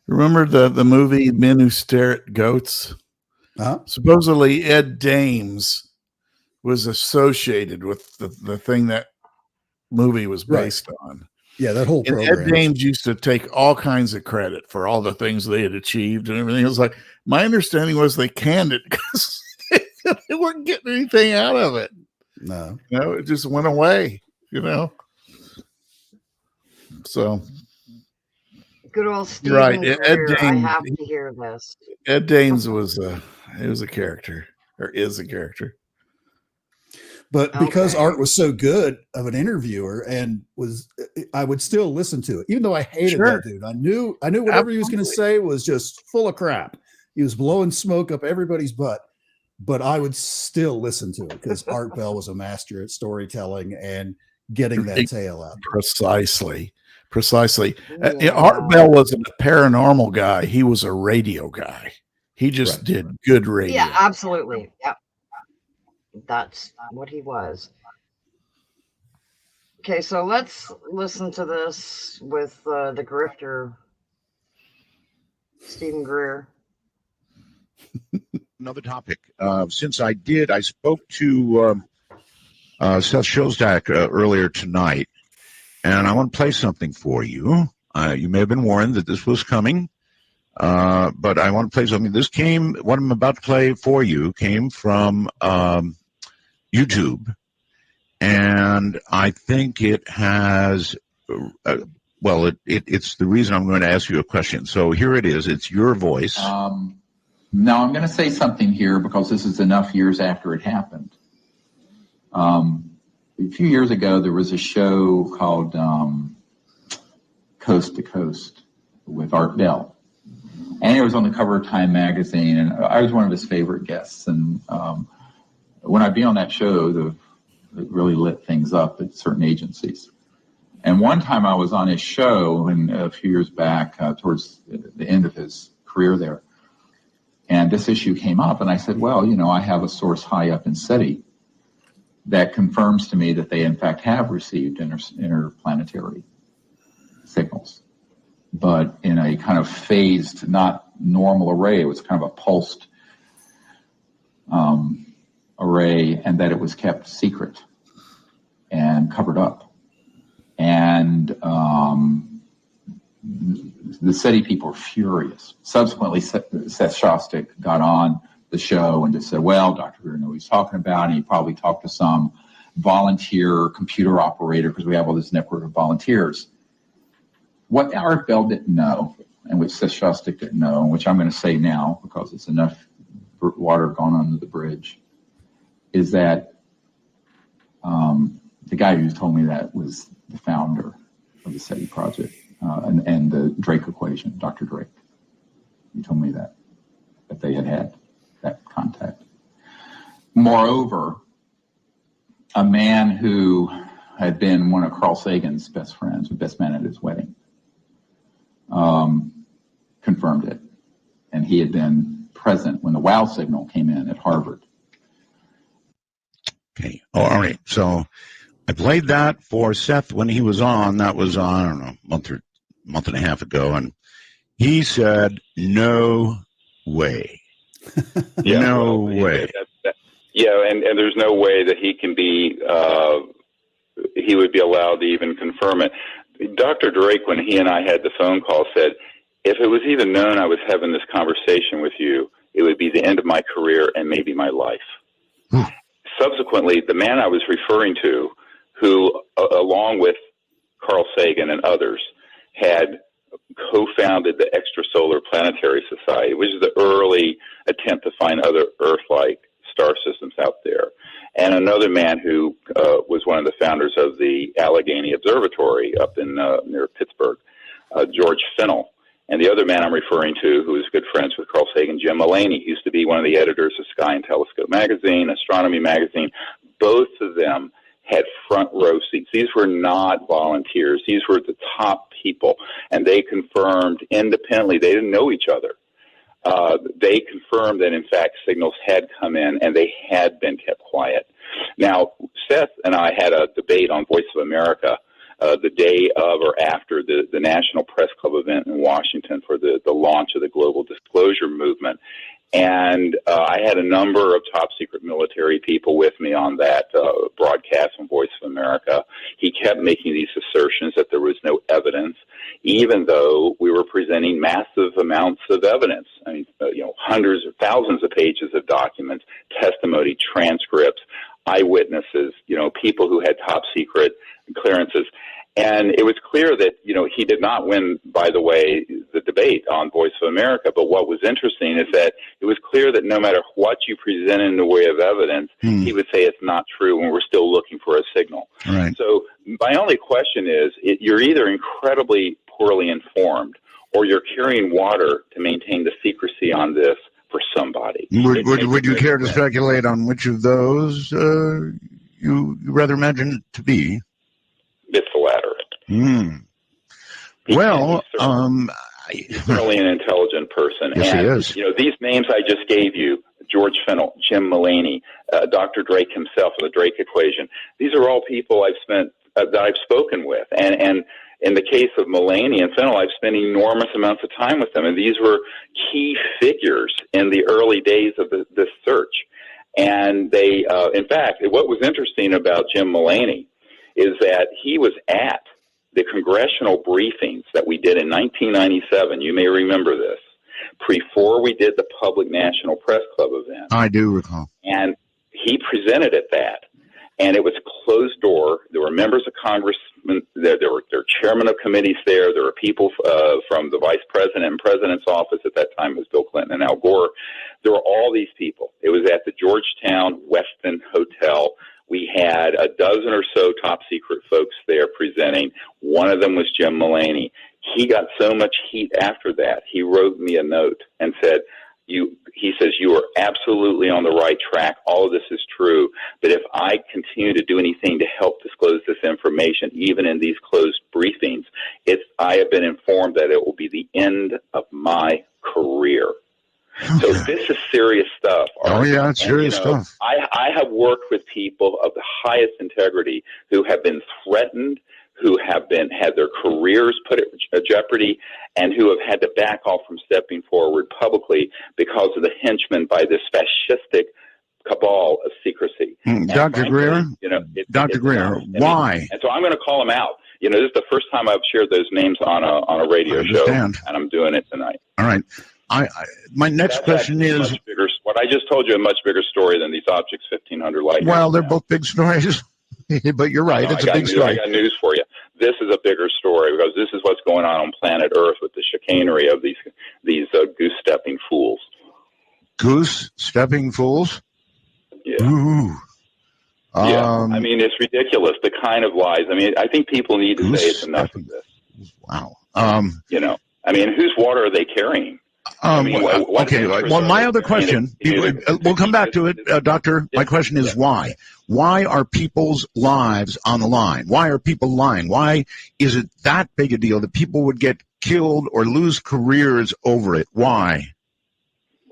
Remember the movie Men Who Stare at Goats? Supposedly Ed Dames was associated with the thing that movie was based on. Yeah, that whole program. Ed Dames used to take all kinds of credit for all the things they had achieved and everything. It was like, my understanding was they canned it because they weren't getting anything out of it. No. It just went away, So Good old Stephen right. Greer. Ed I Dames, have to hear this. Ed Dames was a character, or is a character. But because Art was so good of an interviewer and I would still listen to it, even though I hated that dude. I knew whatever he was going to say was just full of crap. He was blowing smoke up everybody's butt, but I would still listen to it because Art Bell was a master at storytelling and getting that tale out. Precisely. Precisely. Yeah. Art Bell wasn't a paranormal guy. He was a radio guy. He just did good radio. Yeah, absolutely. Yep. That's what he was. Okay, so let's listen to this with the grifter, Stephen Greer. Another topic. Since I spoke to Seth Shostak earlier tonight, and I want to play something for you. You may have been warned that this was coming, but I want to play something. What I'm about to play for you came from YouTube, and I think it has, it's the reason I'm going to ask you a question. So here it is. It's your voice. Now, I'm going to say something here because this is enough years after it happened. A few years ago, there was a show called Coast to Coast with Art Bell. And it was on the cover of Time magazine, and I was one of his favorite guests. And when I'd be on that show, it really lit things up at certain agencies. And one time I was on his show, and a few years back, towards the end of his career there, and this issue came up, and I said, well, I have a source high up in SETI that confirms to me that they, in fact, have received interplanetary signals, but in a kind of phased, not normal array. It was kind of a pulsed array, and that it was kept secret and covered up. And the SETI people were furious. Subsequently, Seth Shostak got on the show and just said, well, Dr. Greer knew what he's talking about, and he probably talked to some volunteer computer operator, because we have all this network of volunteers. What Art Bell didn't know, and which Seth Shostak didn't know, and which I'm going to say now because it's enough water gone under the bridge, is that the guy who told me that was the founder of the SETI project. And the Drake equation, Dr. Drake. He told me that they had that contact. Moreover, a man who had been one of Carl Sagan's best friends, the best man at his wedding, confirmed it. And he had been present when the WOW signal came in at Harvard. Okay. All right. So I played that for Seth when he was on. That was on, I don't know, month and a half ago, and he said, no way. No way. And there's no way that he can be, he would be allowed to even confirm it. Dr. Drake, when he and I had the phone call, said, if it was even known I was having this conversation with you, it would be the end of my career and maybe my life. Subsequently, the man I was referring to, who, along with Carl Sagan and others, had co-founded the Extrasolar Planetary Society, which is the early attempt to find other Earth-like star systems out there. And another man who was one of the founders of the Allegheny Observatory up in near Pittsburgh, George Fennell. And the other man I'm referring to, who is good friends with Carl Sagan, Jim Mullaney, he used to be one of the editors of Sky and Telescope magazine, Astronomy magazine. Both of them had front row seats. These were not volunteers. These were the top people, and they confirmed independently. They didn't know each other. They confirmed that, in fact, signals had come in, and they had been kept quiet. Now, Seth and I had a debate on Voice of America the day of or after the National Press Club event in Washington for the launch of the Global Disclosure Movement. And I had a number of top secret military people with me on that broadcast on Voice of America. He kept making these assertions that there was no evidence, even though we were presenting massive amounts of evidence. I mean, hundreds or thousands of pages of documents, testimony, transcripts, eyewitnesses, people who had top secret clearances. And it was clear that, he did not win, by the way, the debate on Voice of America. But what was interesting is that it was clear that no matter what you present in the way of evidence, he would say it's not true and we're still looking for a signal. Right. So my only question is, you're either incredibly poorly informed or you're carrying water to maintain the secrecy on this for somebody. Would you care to speculate on which of those you rather imagine it to be? It's the latter. Well, he's certainly an intelligent person. Yes, and, he is. You know, these names I just gave you, George Fennell, Jim Mulaney, Dr. Drake himself, the Drake equation. These are all people that I've spoken with. And in the case of Mulaney and Fennell, I've spent enormous amounts of time with them. And these were key figures in the early days of this search. And they, in fact, what was interesting about Jim Mulaney is that he was at the congressional briefings that we did in 1997. You may remember this. Before we did the Public National Press Club event. I do recall. And he presented at that. And it was closed door. There were members of Congress. There were chairmen of committees there. There were people from the vice president and president's office at that time. It was Bill Clinton and Al Gore. There were all these people. It was at the Georgetown Westin Hotel. We had a dozen or so top secret folks there presenting. One of them was Jim Mulaney. He got so much heat after that. He wrote me a note and said, he says, you are absolutely on the right track. All of this is true. But if I continue to do anything to help disclose this information, even in these closed briefings, I have been informed that it will be the end of my career. So this is serious stuff. Oh, yeah, it's serious stuff. I have worked with people of the highest integrity who have been threatened, who have had their careers put at jeopardy, and who have had to back off from stepping forward publicly because of the henchmen by this fascistic cabal of secrecy. Dr. Greer, Dr. Greer, why? And so I'm going to call them out. You know, this is the first time I've shared those names on a radio show, and I'm doing it tonight. All right. My next question is, what I just told you, a much bigger story than these objects 1,500 light years. well, they're both big stories, but you're right. It's a big story. I got news for you. This is a bigger story because this is what's going on planet Earth with the chicanery of these goose-stepping fools. Goose-stepping fools? Yeah. Ooh. Yeah. I mean, it's ridiculous, the kind of lies. I mean, I think people need to say it's enough of this. Wow. You know, I mean, whose water are they carrying? Okay. Well, my other question, we'll come back to it, Doctor. My question is why? Why are people's lives on the line? Why are people lying? Why is it that big a deal that people would get killed or lose careers over it? Why?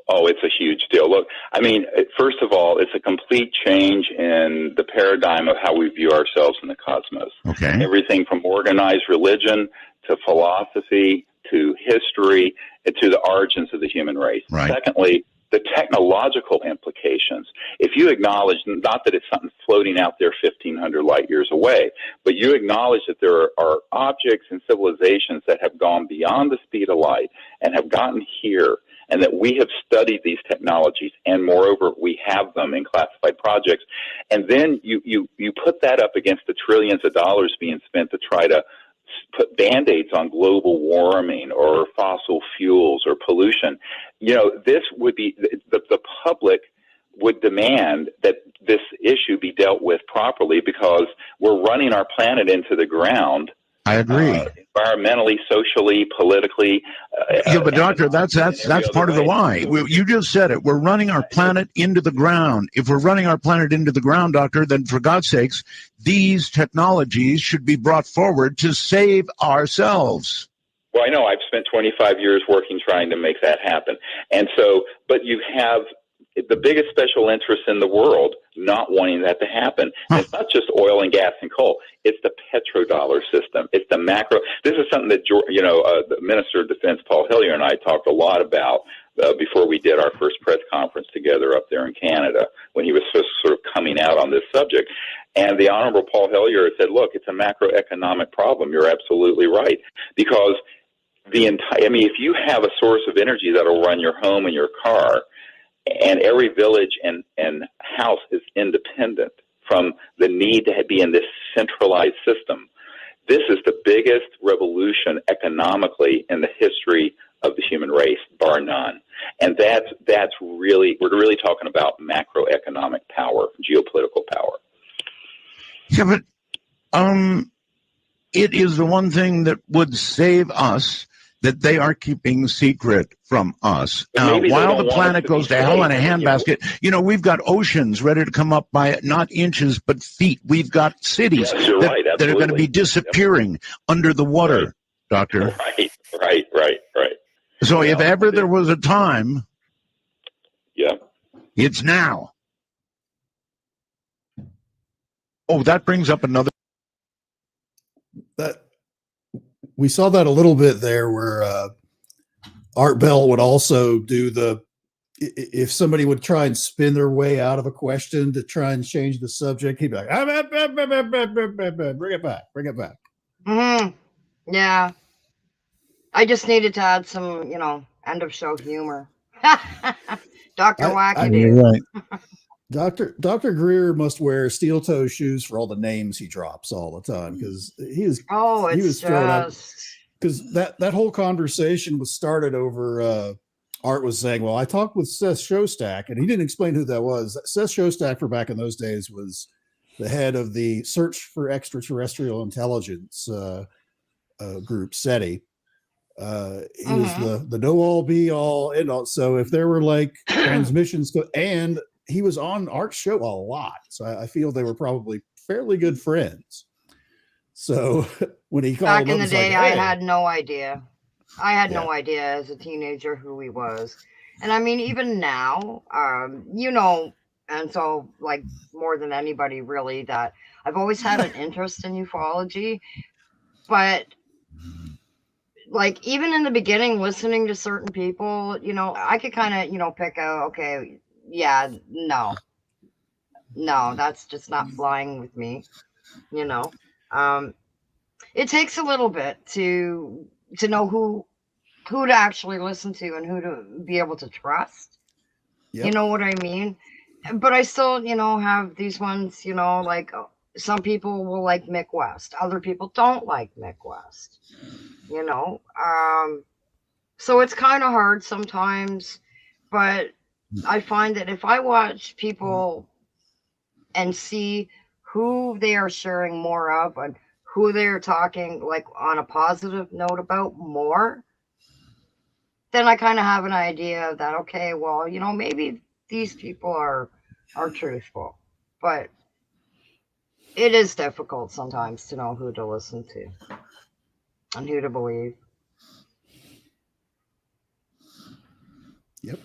Oh, it's a huge deal. Look, I mean, first of all, it's a complete change in the paradigm of how we view ourselves in the cosmos. Okay. Everything from organized religion to philosophy to history and to the origins of the human race. Right. Secondly, the technological implications. If you acknowledge, not that it's something floating out there 1,500 light years away, but you acknowledge that there are objects and civilizations that have gone beyond the speed of light and have gotten here, and that we have studied these technologies, and moreover, we have them in classified projects. And then you put that up against the trillions of dollars being spent to try to put Band-Aids on global warming or fossil fuels or pollution. You know, this would be, the public would demand that this issue be dealt with properly because we're running our planet into the ground. I agree. Environmentally, socially, politically. Yeah, but doctor, that's part of the why. You just said it. We're running our planet into the ground. If we're running our planet into the ground, doctor, then for God's sakes, these technologies should be brought forward to save ourselves. Well, I know I've spent 25 years working trying to make that happen. And so, but you have the biggest special interests in the world not wanting that to happen. And it's not just oil and gas and coal. It's the petrodollar system. It's the macro. This is something that, the Minister of Defense, Paul Hillier, and I talked a lot about before we did our first press conference together up there in Canada when he was sort of coming out on this subject. And the Honorable Paul Hillier said, look, it's a macroeconomic problem. You're absolutely right. Because if you have a source of energy that'll run your home and your car, and every village and house is independent from the need to be in this centralized system, this is the biggest revolution economically in the history of the human race, bar none. And that's really, we're really talking about macroeconomic power, geopolitical power. Yeah, but it is the one thing that would save us that they are keeping secret from us. While the planet goes to hell in a handbasket, we've got oceans ready to come up by not inches but feet. We've got cities that are going to be disappearing under the water. Doctor. Right. So if Yeah. ever there was a time, Yeah. it's now. Oh, that brings up another. That we saw that a little bit there, where Art Bell would also do if somebody would try and spin their way out of a question to try and change the subject, he'd be like, bring it back. Mm-hmm. Yeah. I just needed to add some, end of show humor. Dr. Wackadoo. You're right. Dr. Greer must wear steel toe shoes for all the names he drops all the time, because he was thrown out. Because that whole conversation was started over Art was saying, well, I talked with Seth Shostak, and he didn't explain who that was. Seth Shostak, for back in those days, was the head of the Search for Extraterrestrial Intelligence group, SETI. He was the know all, be all, end all. So if there were like transmissions, and he was on Art's show a lot, so I feel they were probably fairly good friends. So when he called back him in up, the day, like, hey. I had no idea. I had no idea as a teenager who he was. And I mean, even now, and so like more than anybody really, that I've always had an interest in ufology, but like even in the beginning, listening to certain people, I could kind of, pick out, okay, yeah, no, that's just not flying with me, it takes a little bit to know who to actually listen to and who to be able to trust. Yep. You know what I mean? But I still, have these ones, like some people will like Mick West. Other people don't like Mick West, so it's kind of hard sometimes, but I find that if I watch people and see who they are sharing more of and who they're talking like on a positive note about more, then I kind of have an idea that, okay, well, maybe these people are truthful, but it is difficult sometimes to know who to listen to and who to believe. Yep.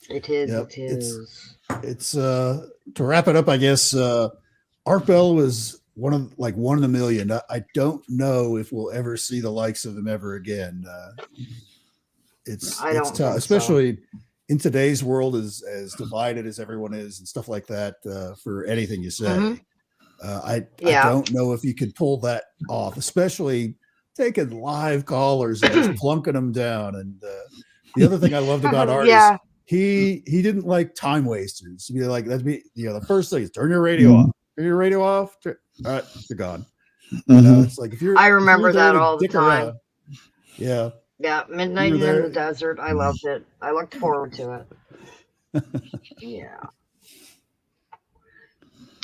It is. Yep. It is. It's to wrap it up, I guess. Art Bell was one of the million. I don't know if we'll ever see the likes of him ever again. It's tough, especially in today's world, as divided as everyone is and stuff like that. For anything you say, I don't know if you could pull that off, especially taking live callers and just plunking them down. And the other thing I loved about Art is he didn't like time wasters. He'd be like, that'd be the first thing is turn your radio off. Turn your radio off. All right, you're gone. It's like if you're. I remember that all the time. Around, yeah. Yeah, Midnight in the Desert. I loved it. I looked forward to it. Yeah.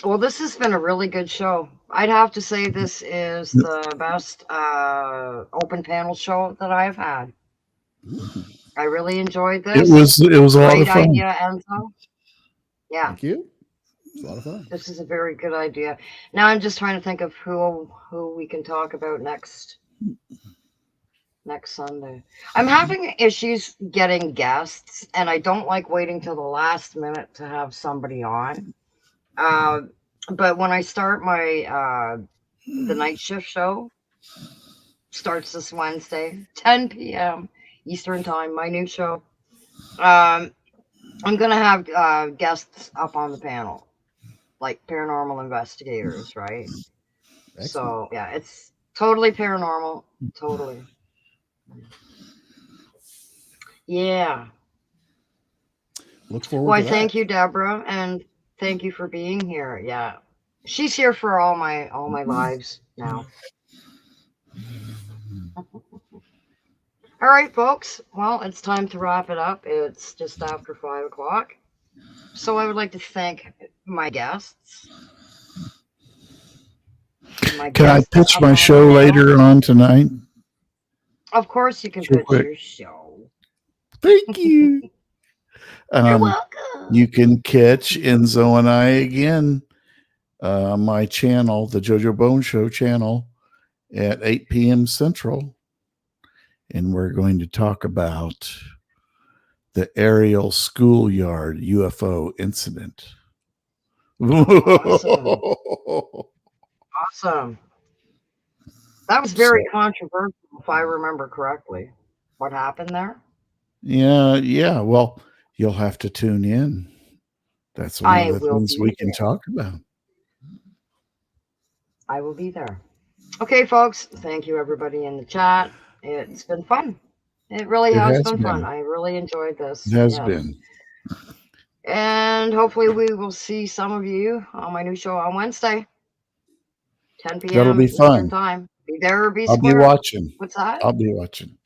Well, this has been a really good show. I'd have to say this is the best open panel show that I've had. I really enjoyed this. It was a lot of Great fun. idea, Enzo. Yeah. Thank you. It's a lot of fun. This is a very good idea. Now I'm just trying to think of who we can talk about next Sunday. I'm having issues getting guests, and I don't like waiting till the last minute to have somebody on. But when I start my the night shift show, starts this Wednesday, 10 p.m. Eastern time, my new show. I'm gonna have guests up on the panel, like paranormal investigators, right? Excellent. So yeah, it's totally paranormal, totally. Yeah. Look forward Why, to that. thank you, Deborah, and thank you for being here. Yeah, she's here for all my lives now. All right, folks. Well, it's time to wrap it up. It's just after 5 o'clock. So I would like to thank my guests. Can I pitch my show later on tonight? Of course, you can Real pitch quick. your show. Thank you. You're welcome. You can catch Enzo and I again on my channel, the JoJo Bone Show channel, at 8 p.m. Central and we're going to talk about the aerial schoolyard UFO incident. Awesome. Awesome. That was very controversial, if I remember correctly. What happened there? Yeah. Well, you'll have to tune in. That's one I of the will things be we can there. talk about. I will be there. Okay, folks. Thank you, everybody in the chat. It's been fun. It really It has has been fun. been. I really enjoyed this. It has Yes. been. And hopefully we will see some of you on my new show on Wednesday, 10 p.m. That'll be Eastern fun. time. Be there or be I'll be square. watching. What's that? I'll be watching.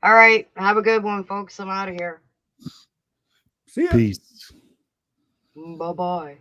All right. Have a good one, folks. I'm out of here. Peace. Bye-bye.